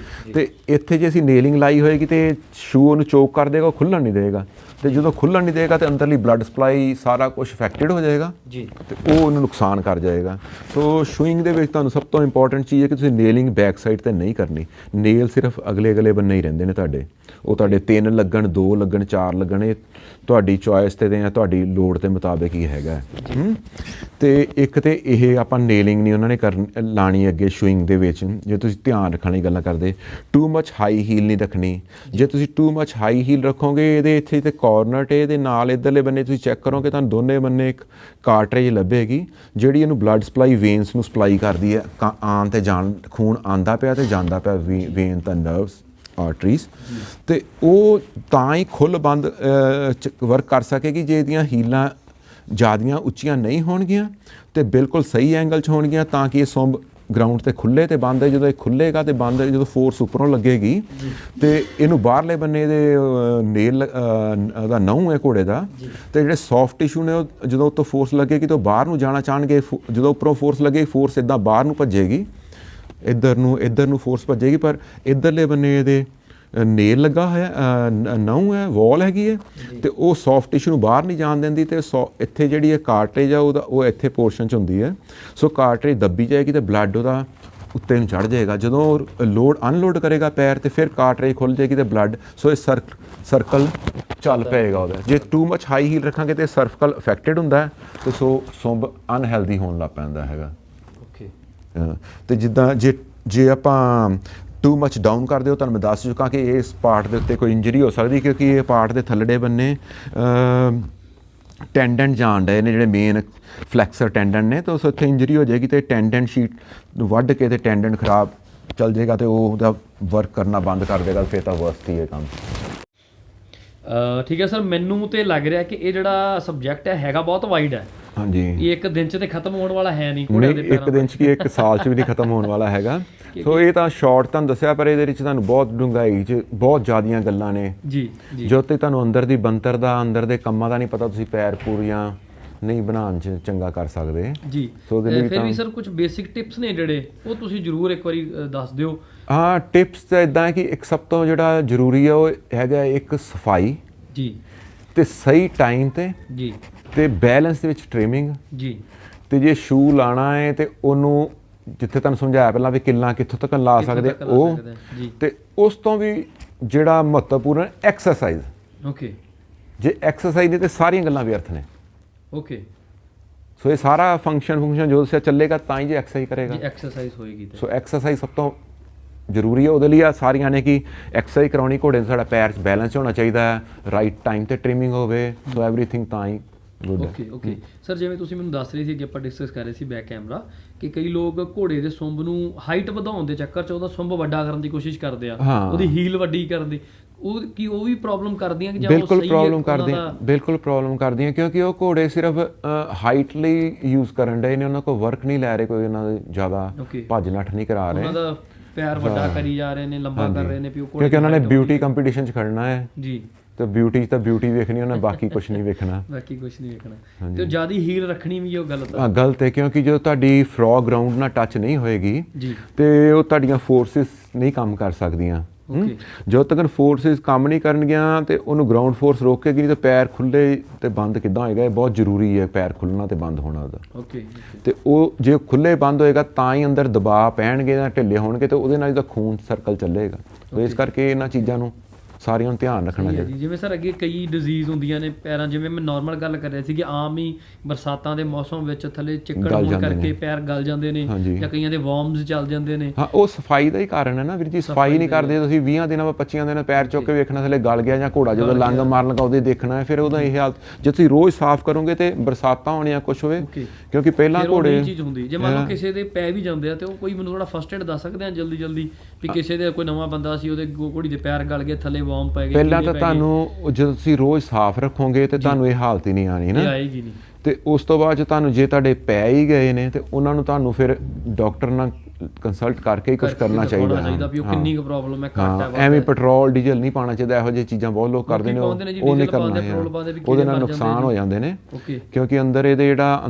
ਤੇ ਇੱਥੇ ਜੇ ਅਸੀਂ ਨੇਲਿੰਗ ਲਾਈ ਹੋਏਗੀ ਤੇ ਸ਼ੂ ਉਹਨੂੰ ਚੋਕ ਕਰ ਦੇਗਾ, ਉਹ ਖੁੱਲ੍ਹਣ ਨਹੀਂ ਦੇਗਾ, ਤੇ ਜਦੋਂ ਖੁੱਲ੍ਹਣ ਨਹੀਂ ਦੇਗਾ ਤੇ ਅੰਦਰਲੀ ਬਲੱਡ ਸਪਲਾਈ ਸਾਰਾ ਕੁਝ ਅਫੈਕਟਡ ਹੋ ਜਾਏਗਾ ਜੀ, ਤੇ ਉਹ ਉਹਨੂੰ ਨੁਕਸਾਨ ਕਰ ਜਾਏਗਾ। ਸੋ ਸ਼ੂਇੰਗ ਦੇ ਵਿੱਚ ਤੁਹਾਨੂੰ ਸਭ ਤੋਂ ਇੰਪੋਰਟੈਂਟ ਚੀਜ਼ ਹੈ ਕਿ ਤੁਸੀਂ ਨੇਲਿੰਗ ਬੈਕ ਸਾਈਡ ਤੇ ਨਹੀਂ ਕਰਨੀ। ਨੇਲ ਸਿਰਫ ਅਗਲੇ ਬੰਨੇ ਹੀ ਰਹਿੰਦੇ ਨੇ ਤੁਹਾਡੇ, ਉਹ ਤੁਹਾਡੇ 3 ਲੱਗਣ 2 ਲੱਗਣ 4 ਲੱਗਣ, ਇਹ ਤੁਹਾਡੀ ਚੋਇਸ ਤੇ ਜਾਂ ਤੁਹਾਡੀ ਲੋੜ ਦੇ ਮੁਤਾਬਿਕ ਹੀ ਹੈਗਾ। ਤੇ ਇੱਕ ਤੇ ਇਹ ਆਪਾਂ ਨੇਲਿੰਗ ਨਹੀਂ ਉਹਨਾਂ ਨੇ ਲਾਣੀ ਅੱਗੇ ਸ਼ੂਇੰਗ ਦੇ ਵਿੱਚ, ਜੇ ਤੁਸੀਂ ਧਿਆਨ ਰੱਖਣ ਦੀ ਗੱਲਾਂ ਕਰਦੇ ਟੂ ਮੱਚ ਹਾਈ ਹੀਲ ਨਹੀਂ ਰੱਖਣੀ। ਜੇ ਤੁਸੀਂ ਟੂ ਮੱਚ ਹਾਈ ਹੀਲ ਰੱਖੋਗੇ ਇਹਦੇ ਇੱਥੇ ਤੇ ਕਾਰਨਰ ਤੇ ਇਹਦੇ ਨਾਲ ਇੱਧਰਲੇ ਬੰਨੇ ਤੁਸੀਂ ਚੈੱਕ ਕਰੋਗੇ ਤੁਹਾਨੂੰ ਦੋਨੇ ਬੰਨੇ ਇੱਕ ਕਾਰਟਰੇਜ ਲੱਭੇਗੀ ਜਿਹੜੀ ਇਹਨੂੰ ਬਲੱਡ ਸਪਲਾਈ ਵੇਨਸ ਨੂੰ ਸਪਲਾਈ ਕਰਦੀ ਹੈ, ਆਉਣ ਤੇ ਜਾਣ ਖੂਨ ਆਉਂਦਾ ਪਿਆ ਤੇ ਜਾਂਦਾ ਪਿਆ ਵੇਨ ਤਾਂ ਨਰਵਸ ਆਰਟਰੀਜ਼, ਤੇ ਉਹ ਤਾਂ ਹੀ ਖੁੱਲ੍ਹ ਬੰਦ ਵਰਕ ਕਰ ਸਕੇਗੀ ਜੇ ਇਹਦੀਆਂ ਹੀਲਾਂ ਜ਼ਿਆਦੀਆਂ ਉੱਚੀਆਂ ਨਹੀਂ ਹੋਣਗੀਆਂ ਤੇ ਬਿਲਕੁਲ ਸਹੀ ਐਂਗਲ 'ਚ ਹੋਣਗੀਆਂ ਤਾਂ ਕਿ ਇਹ ਸੁੰਬ ਗਰਾਊਂਡ ਤੇ ਖੁੱਲੇ ਤੇ ਬੰਦ ਹੈ। ਜਦੋਂ ਇਹ ਖੁੱਲੇਗਾ ਤੇ ਬੰਦ ਜਦੋਂ ਫੋਰਸ ਉੱਪਰੋਂ ਲੱਗੇਗੀ ਤੇ ਇਹਨੂੰ ਬਾਹਰਲੇ ਬੰਨੇ ਦੇ ਨੇਲ ਉਹਦਾ ਨਹੁੰ ਹੈ ਘੋੜੇ ਦਾ, ਤੇ ਜਿਹੜੇ ਸੌਫਟ ਟਿਸ਼ੂ ਨੇ ਉਹ ਜਦੋਂ ਉੱਤੋਂ ਫੋਰਸ ਲੱਗੇਗੀ ਤਾਂ ਬਾਹਰ ਨੂੰ ਜਾਣਾ ਚਾਹਣਗੇ, ਜਦੋਂ ਉੱਪਰੋਂ ਫੋਰਸ ਲੱਗੇ ਫੋਰਸ ਇੱਦਾਂ ਬਾਹਰ ਨੂੰ ਭੱਜੇਗੀ, ਇੱਧਰ ਨੂੰ ਫੋਰਸ ਭੱਜੇਗੀ, ਪਰ ਇੱਧਰਲੇ ਬੰਨੇ ਇਹਦੇ ਨੇਲ ਲੱਗਾ ਹੋਇਆ ਨਹੁੰ ਹੈ, ਵਾਲ ਹੈਗੀ ਹੈ, ਤੇ ਉਹ ਸੌਫਟ ਟਿਸ਼ੂ ਨੂੰ ਬਾਹਰ ਨਹੀਂ ਜਾਣ ਦਿੰਦੀ, ਤੇ ਇੱਥੇ ਜਿਹੜੀ ਇਹ ਕਾਰਟਰੇਜ ਆ ਉਹ ਇੱਥੇ ਪੋਰਸ਼ਨ 'ਚ ਹੁੰਦੀ ਹੈ। ਸੋ ਕਾਰਟਰੇਜ ਦੱਬੀ ਜਾਏਗੀ ਤੇ ਬਲੱਡ ਉਹਦਾ ਉੱਤੇ ਨੂੰ ਚੜ੍ਹ ਜਾਏਗਾ, ਜਦੋਂ ਲੋਡ ਅਨਲੋਡ ਕਰੇਗਾ ਪੈਰ ਤੇ ਫਿਰ ਕਾਰਟਰੇਜ ਖੁੱਲ੍ਹ ਜਾਏਗੀ ਤੇ ਬਲੱਡ, ਸੋ ਇਹ ਸਰਕਲ ਚੱਲ ਪਏਗਾ ਉਹਦਾ। ਜੇ ਟੂ ਮੱਚ ਹਾਈ ਹੀਲ ਰੱਖਾਂਗੇ ਤੇ ਸਰਕਲ ਅਫੈਕਟਡ ਹੁੰਦਾ ਤੇ ਸੋ ਸੁੰਬ ਅਨਹੈਲਦੀ ਹੋਣ ਲੱਗ ਪੈਂਦਾ ਹੈਗਾ। ਤੇ ਜਿੱਦਾਂ ਜੇ ਆਪਾਂ ਟੂ ਮੱਚ ਡਾਊਨ ਕਰਦੇ ਹੋ, ਤੁਹਾਨੂੰ ਮੈਂ ਦੱਸ ਚੁੱਕਾ ਕਿ ਇਸ ਪਾਰਟ ਦੇ ਉੱਤੇ ਕੋਈ ਇੰਜਰੀ ਹੋ ਸਕਦੀ ਕਿਉਂਕਿ ਇਹ ਪਾਰਟ ਦੇ ਥੱਲੜੇ ਬੰਨੇ ਟੈਂਡਨ ਜਾਣ ਡਏ ਨੇ ਜਿਹੜੇ ਮੇਨ ਫਲੈਕਸਰ ਟੈਂਡਨ ਨੇ, ਤਾਂ ਉਸ ਉੱਥੇ ਇੰਜਰੀ ਹੋ ਜਾਏਗੀ ਤੇ ਟੈਂਡਨ ਸ਼ੀਟ ਨੂੰ ਵੱਢ ਕੇ ਤੇ ਟੈਂਡਨ ਖਰਾਬ ਚੱਲ ਜਾਏਗਾ ਤੇ ਉਹ ਉਹਦਾ ਵਰਕ ਕਰਨਾ ਬੰਦ ਕਰ ਦੇਗਾ, ਫਿਰ ਤਾਂ ਵਰਸਟ ਹੀ ਹੈ ਕੰਮ। ਠੀਕ ਹੈ ਸਰ, ਮੈਨੂੰ ਤੇ ਲੱਗ ਰਿਹਾ ਕਿ ਇਹ ਜਿਹੜਾ ਸਬਜੈਕਟ ਹੈਗਾ ਬਹੁਤ ਵਾਈਡ ਹੈ। ਹਾਂਜੀ, ਇਹ ਇੱਕ ਦਿਨ 'ਚ ਤੇ ਖਤਮ ਹੋਣ ਵਾਲਾ ਹੈ ਨਹੀਂ, ਇੱਕ ਦਿਨ 'ਚ ਕੀ ਇੱਕ ਸਾਲ 'ਚ ਵੀ ਨਹੀਂ ਖਤਮ ਹੋਣ ਵਾਲਾ ਹੈਗਾ। ਸੋ ਇਹ ਤਾਂ ਸ਼ਾਰਟ ਤੁਹਾਨੂੰ ਦੱਸਿਆ, ਪਰ ਇਹਦੇ ਵਿੱਚ ਤੁਹਾਨੂੰ ਬਹੁਤ ਡੂੰਘਾਈ 'ਚ ਬਹੁਤ ਜ਼ਿਆਦੀਆਂ ਗੱਲਾਂ ਨੇ ਜੀ, ਜੋ ਤੇ ਤੁਹਾਨੂੰ ਅੰਦਰ ਦੀ ਬਣਤਰ ਦਾ ਅੰਦਰ ਦੇ ਕੰਮਾਂ ਦਾ ਨਹੀਂ ਪਤਾ, ਤੁਸੀਂ ਪੈਰ ਪੂਰ ਜਾਂ ਨਹੀਂ ਬਣਾਉਣ 'ਚ ਚੰਗਾ ਕਰ ਸਕਦੇ ਜੀ। ਸੋ ਫਿਰ ਵੀ ਸਰ ਕੁਝ ਬੇਸਿਕ ਟਿਪਸ ਨੇ ਜਿਹੜੇ ਉਹ ਤੁਸੀਂ ਜ਼ਰੂਰ ਇੱਕ ਵਾਰੀ ਦੱਸ ਦਿਓ। ਹਾਂ, ਟਿਪਸ ਤਾਂ ਇੱਦਾਂ ਹੈ ਕਿ ਇੱਕ ਸਭ ਤੋਂ ਜਿਹੜਾ ਜ਼ਰੂਰੀ ਹੈ ਉਹ ਹੈਗਾ ਇੱਕ ਸਫਾਈ ਜੀ, ਤੇ ਸਹੀ ਟਾਈਮ ਤੇ ਤੇ ਬੈਲੈਂਸ ਦੇ ਵਿੱਚ ਟ੍ਰਿਮਿੰਗ ਜੀ, ਤੇ ਜੇ ਸ਼ੂ ਲਾਣਾ ਹੈ ਤੇ ਉਹਨੂੰ ਜਿੱਥੇ ਤੁਹਾਨੂੰ ਸਮਝਾਇਆ ਪਹਿਲਾਂ ਵੀ ਕਿੱਲਾਂ ਕਿੱਥੋਂ ਤੱਕ ਲਾ ਸਕਦੇ ਉਹ, ਤੇ ਉਸ ਤੋਂ ਵੀ ਜਿਹੜਾ ਮਹੱਤਵਪੂਰਨ ਐਕਸਰਸਾਈਜ਼। ਓਕੇ, ਜੇ ਐਕਸਰਸਾਈਜ਼ ਨਹੀਂ ਤੇ ਸਾਰੀਆਂ ਗੱਲਾਂ ਵਿਅਰਥ ਨੇ। ਓਕੇ, ਸੋ ਇਹ ਸਾਰਾ ਫੰਕਸ਼ਨ ਜੋ ਚੱਲੇਗਾ ਤਾਂ ਹੀ ਜੇ ਐਕਸਰਸਾਈਜ਼ ਕਰੇਗਾ, ਐਕਸਰਸਾਈਜ਼ ਹੋਏਗੀ। ਸੋ ਐਕਸਰਸਾਈਜ਼ ਸਭ ਤੋਂ ਜ਼ਰੂਰੀ ਹੈ। ਉਹਦੇ ਲਈ ਆ ਸਾਰੀਆਂ ਨੇ ਕਿ ਐਕਸਰਸਾਈਜ਼ ਕਰਾਉਣੀ, ਘੋੜੇ ਨੂੰ ਸਾਡਾ ਪੈਰ 'ਚ ਬੈਲੈਂਸ ਹੋਣਾ ਚਾਹੀਦਾ ਹੈ, ਰਾਈਟ ਟਾਈਮ ਤੇ ਟ੍ਰਿਮਿੰਗ ਹੋਵੇ, ਸੋ ਐਵਰੀਥਿੰਗ ਤਾਂ ਹੀ ਗੁੱਡ ਹੈ। ਓਕੇ ਸਰ, ਜਿਵੇਂ ਤੁਸੀਂ ਮੈਨੂੰ ਦੱਸ ਰਹੇ ਸੀ ਕਿ ਆਪਾਂ ਡਿਸਕਸ ਕਰ ਰਹੇ ਸੀ ਬੈਕ ਕੈਮਰਾ ਕਿ ਕਈ ਲੋਕ ਘੋੜੇ ਦੇ ਸੁੰਬ ਨੂੰ ਹਾਈਟ ਵਧਾਉਣ ਦੇ ਚੱਕਰ 'ਚ ਉਹਦਾ ਸੁੰਬ ਵੱਡਾ ਕਰਨ ਦੀ ਕੋਸ਼ਿਸ਼ ਕਰਦੇ ਆ, ਉਹਦੀ ਹੀਲ ਵੱਡੀ ਕਰਨ ਦੀ, ਉਹ ਵੀ ਪ੍ਰੋਬਲਮ ਕਰਦੀਆਂ ਕਿ ਜਾਂ ਬਿਲਕੁਲ ਪ੍ਰੋਬਲਮ ਕਰਦੀਆਂ ਕਿਉਂਕਿ ਉਹ ਘੋੜੇ ਸਿਰਫ ਹਾਈਟ ਲਈ ਯੂਜ਼ ਕਰਨ ਡਏ ਨੇ, ਉਹਨਾਂ ਕੋਲ ਵਰਕ ਨਹੀਂ ਲੈ ਰਹੇ, ਕੋਈ ਉਹਨਾਂ ਦੇ ਜ਼ਿਆਦਾ ਭੱਜ ਨੱਠ ਨਹੀਂ ਕਰਾ ਰਹੇ, ਉਹਨਾਂ ਦਾ ਪੈਰ ਵੱਡਾ ਕਰੀ ਜਾ ਰਹੇ ਨੇ, ਲੰਬਾ ਕਰ ਰਹੇ ਨੇ, ਕਿਉਂਕਿ ਉਹਨਾਂ ਨੇ ਬਿਊਟੀ ਕੰਪੀਟੀਸ਼ਨ 'ਚ ਖੜਨਾ ਹੈ ਜੀ, ਤੇ ਬਿਊਟੀ ਵੇਖਣੀ ਉਹਨਾਂ, ਬਾਕੀ ਕੁਝ ਨਹੀਂ ਵੇਖਣਾ, ਤੇ ਜ਼ਿਆਦਾ ਹੀਲ ਰੱਖਣੀ ਵੀ ਉਹ ਗਲਤ ਹੈ ਕਿਉਂਕਿ ਜਦੋਂ ਤੁਹਾਡੀ ਫਰੋਗ ਗਰਾਊਂਡ ਨਾਲ ਟੱਚ ਨਹੀਂ ਹੋਏਗੀ ਤੇ ਉਹ ਤੁਹਾਡੀਆਂ ਫੋਰਸਿਸ ਨਹੀਂ ਕੰਮ ਕਰ ਸਕਦੀਆਂ। ਜਦੋਂ ਤੱਕ ਫੋਰਸਿਸ ਕੰਮ ਨਹੀਂ ਕਰਨਗੀਆਂ ਤੇ ਉਹਨੂੰ ਗਰਾਊਂਡ ਫੋਰਸ ਰੋਕੇਗੀ ਨਹੀਂ, ਤੇ ਪੈਰ ਖੁੱਲੇ ਤੇ ਬੰਦ ਕਿੱਦਾਂ ਹੋਏਗਾ, ਇਹ ਬਹੁਤ ਜ਼ਰੂਰੀ ਹੈ ਪੈਰ ਖੁੱਲ੍ਹਣਾ ਤੇ ਬੰਦ ਹੋਣਾ ਉਹਦਾ। ਤੇ ਉਹ ਜੇ ਖੁੱਲੇ ਬੰਦ ਹੋਏਗਾ ਤਾਂ ਹੀ ਅੰਦਰ ਦਬਾਅ ਪੈਣਗੇ ਜਾਂ ਢਿੱਲੇ ਹੋਣਗੇ ਤੇ ਉਹਦੇ ਨਾਲ ਇਹਦਾ ਖੂਨ ਸਰਕਲ ਚੱਲੇਗਾ। ਸੋ ਇਸ ਕਰਕੇ ਇਹਨਾਂ ਚੀਜ਼ਾਂ ਨੂੰ ਸਾਰਿਆਂ ਨੂੰ ਧਿਆਨ ਰੱਖਣਾ ਚਾਹੀਦਾ। ਜਿਵੇਂ ਸਰ ਅੱਗੇ ਕਈ ਡਿਜ਼ੀਜ਼ ਹੁੰਦੀਆਂ ਨੇ ਪੈਰਾਂ, ਜਿਵੇਂ ਮੈਂ ਨਾਰਮਲ ਗੱਲ ਕਰ ਰਿਹਾ ਸੀ ਕਿ ਆਮ ਹੀ ਬਰਸਾਤਾਂ ਦੇ ਮੌਸਮ ਵਿੱਚ ਥੱਲੇ ਚਿੱਕੜ ਹੋਣ ਕਰਕੇ ਪੈਰ ਗਲ ਜਾਂਦੇ ਨੇ ਜਾਂ ਕਈਆਂ ਦੇ ਵਾਰਮਸ ਚੱਲ ਜਾਂਦੇ ਨੇ। ਹਾਂ, ਉਹ ਸਫਾਈ ਦਾ ਹੀ ਕਾਰਨ ਹੈ ਨਾ ਵੀਰ ਜੀ, ਸਫਾਈ ਨਹੀਂ ਕਰਦੇ ਤੁਸੀਂ 20 ਦਿਨਾਂ ਬਾਅਦ 25 ਦਿਨਾਂ ਪੈਰ ਚੁੱਕ ਕੇ ਵੇਖਣਾ ਥੱਲੇ ਗਲ ਗਿਆ ਜਾਂ ਘੋੜਾ ਜਦੋਂ ਲੰਗ ਮਾਰਨ ਲੱਗਾ ਉਹਦੇ ਦੇਖਣਾ ਹੈ, ਫਿਰ ਉਹਦਾ ਇਹ ਹਾਲਤ ਜੇ ਤੁਸੀਂ ਰੋਜ਼ ਸਾਫ਼ ਕਰੋਗੇ ਤੇ ਬਰਸਾਤਾਂ ਹੋਣੀਆਂ ਕੁਛ ਹੋਵੇ, ਕਿਉਂਕਿ ਪਹਿਲਾਂ ਘੋੜੇ ਚੀਜ਼ ਹੁੰਦੀ ਜੇ ਮੰਨ ਲਓ ਕਿਸੇ ਦੇ ਪੈ ਵੀ ਜਾਂਦੇ ਆ ਤੇ ਉਹ ਕੋਈ ਮੈਨੂੰ ਥੋੜਾ ਫਸਟ ਏਡ ਦੱਸ ਸਕਦੇ ਆ ਜਲਦੀ ਵੀ ਕਿਸੇ ਦੇ ਕੋਈ ਨਵਾਂ ਬੰਦਾ ਸੀ ਉਹਦੇ ਘੋੜੀ ਦੇ ਪੈਰ ਗਲ ਗਏ ਥੱਲੇ ਵਾਰਮ ਪੈ ਗਏ, ਪਹਿਲਾਂ ਤਾਂ ਤੁਹਾਨੂੰ ਜਦੋਂ ਤੁਸੀਂ ਰੋਜ਼ ਸਾਫ਼ ਰੱਖੋਗੇ ਤੇ ਤੁਹਾਨੂੰ ਇਹ ਹਾਲਤ ਹੀ ਨਹੀਂ ਆਣੀ ਨਾ, ਆਏਗੀ ਨਹੀਂ। ਤੇ ਉਸ ਤੋਂ ਬਾਅਦ ਤੁਹਾਨੂੰ ਜੇ ਤੁਹਾਡੇ ਪੈ ਹੀ ਗਏ ਨੇ ਤੇ ਉਹਨਾਂ ਨੂੰ ਤੁਹਾਨੂੰ ਫਿਰ ਡਾਕਟਰ ਨਾਲ ਕੰਸਲਟ ਕਰਕੇ ਹੀ ਕੁਝ ਕਰਨਾ ਚਾਹੀਦਾ ਵੀ ਉਹ ਕਿੰਨੀ ਕੁ ਪ੍ਰੋਬਲਮ ਹੈ, ਘੱਟ ਹੈ, ਐਵੇਂ ਪੈਟਰੋਲ ਡੀਜ਼ਲ ਨਹੀਂ ਪਾਉਣਾ ਚਾਹੀਦਾ। ਇਹੋ ਜਿਹੀ ਚੀਜ਼ਾਂ ਬਹੁਤ ਲੋਕ ਕਰਦੇ ਨੇ, ਉਹ ਨਹੀਂ ਕਰਨਾ ਹੈ, ਉਹਦੇ ਨਾਲ ਨੁਕਸਾਨ ਹੋ ਜਾਂਦੇ ਨੇ। ਕਿਉਂਕਿ ਅੰਦਰ ਇਹਦੇ ਜਿਹੜਾ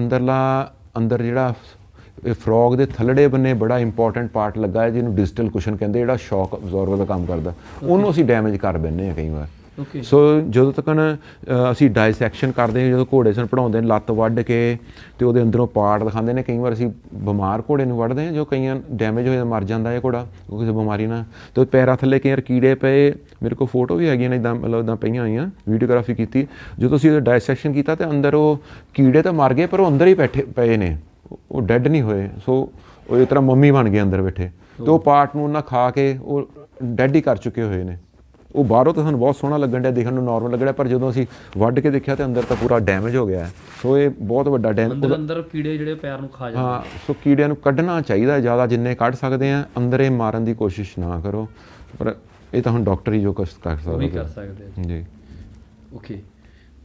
ਅੰਦਰ ਜਿਹੜਾ ਫਰੋਗ ਦੇ ਥੱਲੜੇ ਬੰਨੇ ਬੜਾ ਇੰਪੋਰਟੈਂਟ ਪਾਰਟ ਲੱਗਾ ਹੈ ਜਿਹਨੂੰ ਡਿਜੀਟਲ ਕੁਸ਼ਨ ਕਹਿੰਦੇ, ਜਿਹੜਾ ਸ਼ੌਕ ਅਬਜ਼ੋਰਬਰ ਦਾ ਕੰਮ ਕਰਦਾ, ਉਹਨੂੰ ਅਸੀਂ ਡੈਮੇਜ ਕਰ ਬੈਂਦੇ ਹਾਂ ਕਈ ਵਾਰ। ਸੋ ਜਦੋਂ ਤੱਕ ਅਸੀਂ ਡਾਇਸੈਕਸ਼ਨ ਕਰਦੇ ਹਾਂ, ਜਦੋਂ ਘੋੜੇ ਸਾਨੂੰ ਪੜ੍ਹਾਉਂਦੇ ਨੇ ਲੱਤ ਵੱਢ ਕੇ ਤੇ ਉਹਦੇ ਅੰਦਰੋਂ ਪਾਰਟ ਦਿਖਾਉਂਦੇ ਨੇ, ਕਈ ਵਾਰ ਅਸੀਂ ਬਿਮਾਰ ਘੋੜੇ ਨੂੰ ਵੱਢਦੇ ਹਾਂ ਜੋ ਕਈਆਂ ਡੈਮੇਜ ਹੋਇਆ ਮਰ ਜਾਂਦਾ ਹੈ ਘੋੜਾ ਕਿਸੇ ਬਿਮਾਰੀ ਨਾਲ। ਤੇ ਪੈਰਾਂ ਥੱਲੇ ਕਈ ਵਾਰ ਕੀੜੇ ਪਏ, ਮੇਰੇ ਕੋਲ ਫੋਟੋ ਵੀ ਹੈਗੀਆਂ ਨੇ ਇੱਦਾਂ, ਮਤਲਬ ਇੱਦਾਂ ਪਈਆਂ ਹੋਈਆਂ, ਵੀਡੀਓਗ੍ਰਾਫੀ ਕੀਤੀ। ਜਦੋਂ ਅਸੀਂ ਉਹਦਾ ਡਾਇਸੈਕਸ਼ਨ ਕੀਤਾ ਤੇ ਅੰਦਰ ਉਹ ਕੀੜੇ ਤਾਂ ਮਰ ਗਏ ਪਰ ਉਹ ਅੰਦਰ ਹੀ ਬੈਠੇ ਪਏ ਨੇ, ਉਹ ਡੈਡ ਨਹੀਂ ਹੋਏ। ਸੋ ਉਹ ਇਸ ਤਰ੍ਹਾਂ ਮੰਮੀ ਬਣ ਗਏ ਅੰਦਰ ਬੈਠੇ, ਤੇ ਉਹ ਪਾਰਟ ਨੂੰ ਉਹਨਾਂ ਖਾ ਕੇ ਉਹ ਡੈਡ ਹੀ ਕਰ ਚੁੱਕੇ ਹੋਏ ਨੇ। ਉਹ ਬਾਹਰੋਂ ਤਾਂ ਸਾਨੂੰ ਬਹੁਤ ਸੋਹਣਾ ਲੱਗਣ ਡਿਆ, ਦੇਖਣ ਨੂੰ ਨੋਰਮਲ ਲੱਗਣ ਡਿਆ, ਪਰ ਜਦੋਂ ਅਸੀਂ ਵੱਢ ਕੇ ਦੇਖਿਆ ਤਾਂ ਅੰਦਰ ਤਾਂ ਪੂਰਾ ਡੈਮੇਜ ਹੋ ਗਿਆ ਹੈ। ਸੋ ਇਹ ਬਹੁਤ ਵੱਡਾ ਅੰਦਰ ਕੀੜੇ ਜਿਹੜੇ ਪੈਰ ਨੂੰ ਖਾ ਜਾਂਦੇ। ਹਾਂ, ਸੋ ਕੀੜਿਆਂ ਨੂੰ ਕੱਢਣਾ ਚਾਹੀਦਾ ਜ਼ਿਆਦਾ, ਜਿੰਨੇ ਕੱਢ ਸਕਦੇ ਆ। ਅੰਦਰ ਇਹ ਮਾਰਨ ਦੀ ਕੋਸ਼ਿਸ਼ ਨਾ ਕਰੋ, ਪਰ ਇਹ ਤਾਂ ਹੁਣ ਡਾਕਟਰ ਹੀ ਜੋ ਕੁਛ ਕਰ ਸਕਦੇ ਜੀ। ਓਕੇ,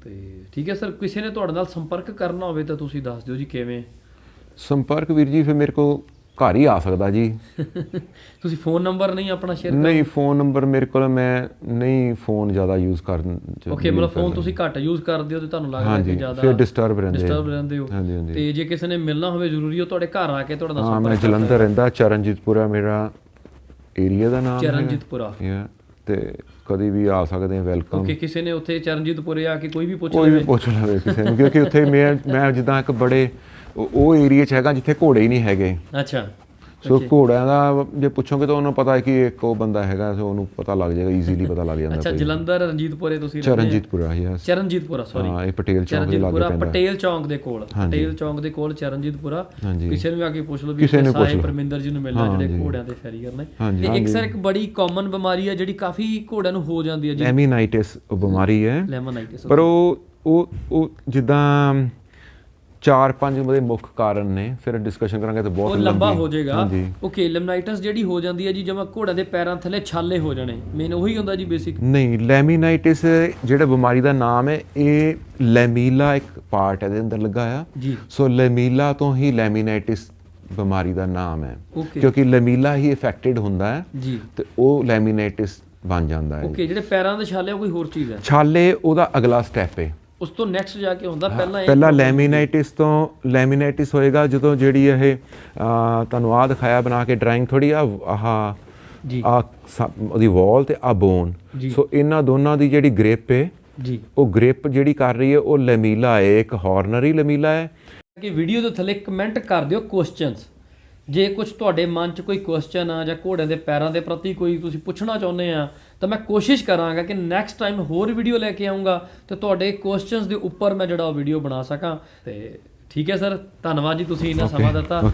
ਤੇ ਠੀਕ ਹੈ ਸਰ, ਕਿਸੇ ਨੇ ਤੁਹਾਡੇ ਨਾਲ ਸੰਪਰਕ ਕਰਨਾ ਹੋਵੇ ਤਾਂ ਤੁਸੀਂ ਦੱਸ ਦਿਓ ਜੀ ਕਿਵੇਂ ਸੰਪਰਕ। ਵੀਰ ਜੀ ਫਿਰ ਮੇਰੇ ਕੋਲ ਘਰ ਹੀ ਆ ਸਕਦਾ ਜੀ। ਤੁਸੀਂ ਫੋਨ ਨੰਬਰ ਨਹੀਂ ਆਪਣਾ ਸ਼ੇਅਰ ਨਹੀਂ, ਫੋਨ ਨੰਬਰ ਮੇਰੇ ਕੋਲ, ਮੈਂ ਨਹੀਂ ਫੋਨ ਜ਼ਿਆਦਾ ਯੂਜ਼ ਕਰਨ। ਓਕੇ, ਮਤਲਬ ਫੋਨ ਤੁਸੀਂ ਘੱਟ ਯੂਜ਼ ਕਰਦੇ ਹੋ ਤੇ ਤੁਹਾਨੂੰ ਲੱਗਦਾ ਕਿ ਜ਼ਿਆਦਾ ਫਿਰ ਡਿਸਟਰਬ ਰਹਿੰਦੇ ਹੋ। ਤੇ ਜੇ ਕਿਸੇ ਨੇ ਮਿਲਣਾ ਹੋਵੇ ਜ਼ਰੂਰੀ ਉਹ ਤੁਹਾਡੇ ਘਰ ਆ ਕੇ ਤੁਹਾਡਾ ਸੰਪਰਕ। ਹਾਂ, ਮੈਂ ਜਲੰਧਰ ਰਹਿੰਦਾ, ਚਰਨਜੀਤਪੁਰਾ ਮੇਰਾ ਏਰੀਆ ਦਾ ਨਾਮ, ਚਰਨਜੀਤਪੁਰਾ, ਤੇ ਕਦੀ ਵੀ ਆ ਸਕਦੇ ਆ, ਵੈਲਕਮ। ਓਕੇ, ਕਿਸੇ ਨੇ ਉੱਥੇ ਚਰਨਜੀਤਪੁਰੇ ਆ ਕੇ ਕੋਈ ਵੀ ਪੁੱਛ ਲਵੇ ਕਿਸੇ ਨੂੰ, ਕਿਉਂਕਿ ਉੱਥੇ ਮੈਂ ਜਿੱਦਾਂ ਇੱਕ ਬੜੇ ਉਹ ਏਰੀਆ 'ਚ ਹੈਗਾ ਜਿੱਥੇ ਘੋੜੇ ਹੀ ਨਹੀਂ ਹੈਗੇ। ਅੱਛਾ। ਸੋ ਘੋੜਿਆਂ ਦਾ ਜੇ ਪੁੱਛੋਗੇ ਤਾਂ ਉਹਨੂੰ ਪਤਾ ਹੈ ਕਿ ਇੱਕ ਉਹ ਬੰਦਾ ਹੈਗਾ, ਸੋ ਉਹਨੂੰ ਪਤਾ ਲੱਗ ਜਾਏਗਾ, ਈਜ਼ੀਲੀ ਪਤਾ ਲੱਗ ਜਾਂਦਾ। ਅੱਛਾ, ਜਲੰਧਰ ਰਣਜੀਤਪੁਰੇ ਤੁਸੀਂ ਚਰਨਜੀਤਪੁਰਾ, ਯੈਸ, ਚਰਨਜੀਤਪੁਰਾ, ਸੌਰੀ ਹਾਂ, ਇਹ ਪਟੇਲ ਚੌਂਕ ਦੇ ਲਾਗੇ ਪੈਂਦਾ। ਪਟੇਲ ਚੌਂਕ ਦੇ ਕੋਲ, ਪਟੇਲ ਚੌਂਕ ਦੇ ਕੋਲ ਚਰਨਜੀਤਪੁਰਾ। ਕਿਸੇ ਨੂੰ ਵੀ ਆ ਕੇ ਪੁੱਛ ਲਓ ਵੀ ਸਾਹਿਬ ਪਰਮਿੰਦਰ ਜੀ ਨੂੰ ਮਿਲਣਾ, ਜਿਹੜੇ ਘੋੜਿਆਂ ਦੇ ਫੈਰੀਅਰ ਨੇ। ਤੇ ਇੱਕ ਸਰ ਇੱਕ ਬੜੀ ਕਾਮਨ ਬਿਮਾਰੀ ਹੈ ਜਿਹੜੀ ਕਾਫੀ ਘੋੜਿਆਂ ਨੂੰ ਹੋ ਜਾਂਦੀ ਹੈ ਜੀ, ਲੈਮੀਨਾਈਟਿਸ ਬਿਮਾਰੀ ਹੈ। ਲੈਮਨਾਈਟਿਸ, ਪਰ ਉਹ ਜਿੱਦਾਂ 4-5 ਉਹਦੇ ਮੁੱਖ ਕਾਰਨ ਨੇ, ਫਿਰ ਡਿਸਕਸ਼ਨ ਕਰਾਂਗੇ ਤਾਂ ਬਹੁਤ ਲੰਬਾ ਹੋ ਜਾਏਗਾ। ਓਕੇ, ਲੈਮਨਾਈਟਿਸ ਜਿਹੜੀ ਹੋ ਜਾਂਦੀ ਹੈ ਜੀ, ਜਿਵੇਂ ਘੋੜਿਆਂ ਦੇ ਪੈਰਾਂ ਥੱਲੇ ਛਾਲੇ ਹੋ ਜਾਣੇ, ਮੇਨ ਉਹੀ ਹੁੰਦਾ ਜੀ ਬੇਸਿਕ? ਨਹੀਂ, ਲੈਮੀਨਾਈਟਿਸ ਜਿਹੜਾ ਬਿਮਾਰੀ ਦਾ ਨਾਮ ਹੈ, ਇਹ ਲੈਮੀਲਾ ਇੱਕ ਪਾਰਟ ਇਹਦੇ ਅੰਦਰ ਲੱਗਾ ਆ ਜੀ। ਸੋ ਲੈਮੀਲਾ ਤੋਂ ਹੀ ਲੈਮੀਨਾਈਟਿਸ ਬਿਮਾਰੀ ਦਾ ਨਾਮ ਹੈ, ਕਿਉਂਕਿ ਲੈਮੀਲਾ ਹੀ ਇਫੈਕਟਡ ਹੁੰਦਾ ਹੈ ਜੀ, ਤੇ ਉਹ ਲੈਮੀਨਾਈਟਿਸ ਬਣ ਜਾਂਦਾ ਹੈ। ਓਕੇ, ਜਿਹੜੇ ਪੈਰਾਂ ਦੇ ਛਾਲੇ ਕੋਈ ਹੋਰ ਚੀਜ਼ ਹੈ? ਛਾਲੇ ਉਹਦਾ ਅਗਲਾ ਸਟੈਪ ਹੈ, ਉਸ ਤੋਂ ਨੈਕਸਟ ਜਾ ਕੇ ਹੁੰਦਾ। ਪਹਿਲਾਂ ਲੈਮੀਨਾਈਟਿਸ ਹੋਏਗਾ ਜਦੋਂ ਜਿਹੜੀ ਇਹ ਤੁਹਾਨੂੰ ਆਹ ਦਿਖਾਇਆ ਬਣਾ ਕੇ ਡਰਾਇੰਗ, ਥੋੜੀ ਉਹਦੀ ਵਾਲ ਤੇ ਆ ਬੋਨ, ਸੋ ਇਹਨਾਂ ਦੋਨਾਂ ਦੀ ਜਿਹੜੀ ਗ੍ਰਿਪ ਹੈ ਜੀ, ਉਹ ਗ੍ਰਿਪ ਜਿਹੜੀ ਕਰ ਰਹੀ ਹੈ ਉਹ ਲੈਮੀਲਾ ਹੈ, ਇੱਕ ਹਾਰਨਰੀ ਲੈਮੀਲਾ ਹੈ। ਕਿ ਵੀਡੀਓ ਦੇ ਥੱਲੇ ਕਮੈਂਟ ਕਰ ਦਿਓ ਕੁਐਸਚਨਸ, ਜੇ ਕੁਝ ਤੁਹਾਡੇ ਮਨ 'ਚ ਕੋਈ ਕੁਐਸਚਨ ਆ ਜਾਂ ਘੋੜਿਆਂ ਦੇ ਪੈਰਾਂ ਦੇ ਪ੍ਰਤੀ ਕੋਈ ਤੁਸੀਂ ਪੁੱਛਣਾ ਚਾਹੁੰਦੇ ਆ ਤਾਂ ਮੈਂ ਕੋਸ਼ਿਸ਼ ਕਰਾਂਗਾ ਕਿ ਨੈਕਸਟ ਟਾਈਮ ਹੋਰ ਵੀਡੀਓ ਲੈ ਕੇ ਆਉਂਗਾ ਤੇ ਤੁਹਾਡੇ ਕੁਐਸਚਨਸ ਦੇ ਉੱਪਰ ਮੈਂ ਜਿਹੜਾ ਉਹ ਵੀਡੀਓ ਬਣਾ ਸਕਾਂ। ਤੇ ਠੀਕ ਹੈ ਸਰ, ਧੰਨਵਾਦ ਜੀ, ਤੁਸੀਂ ਇੰਨਾ ਸਮਾਂ ਦਿੱਤਾ।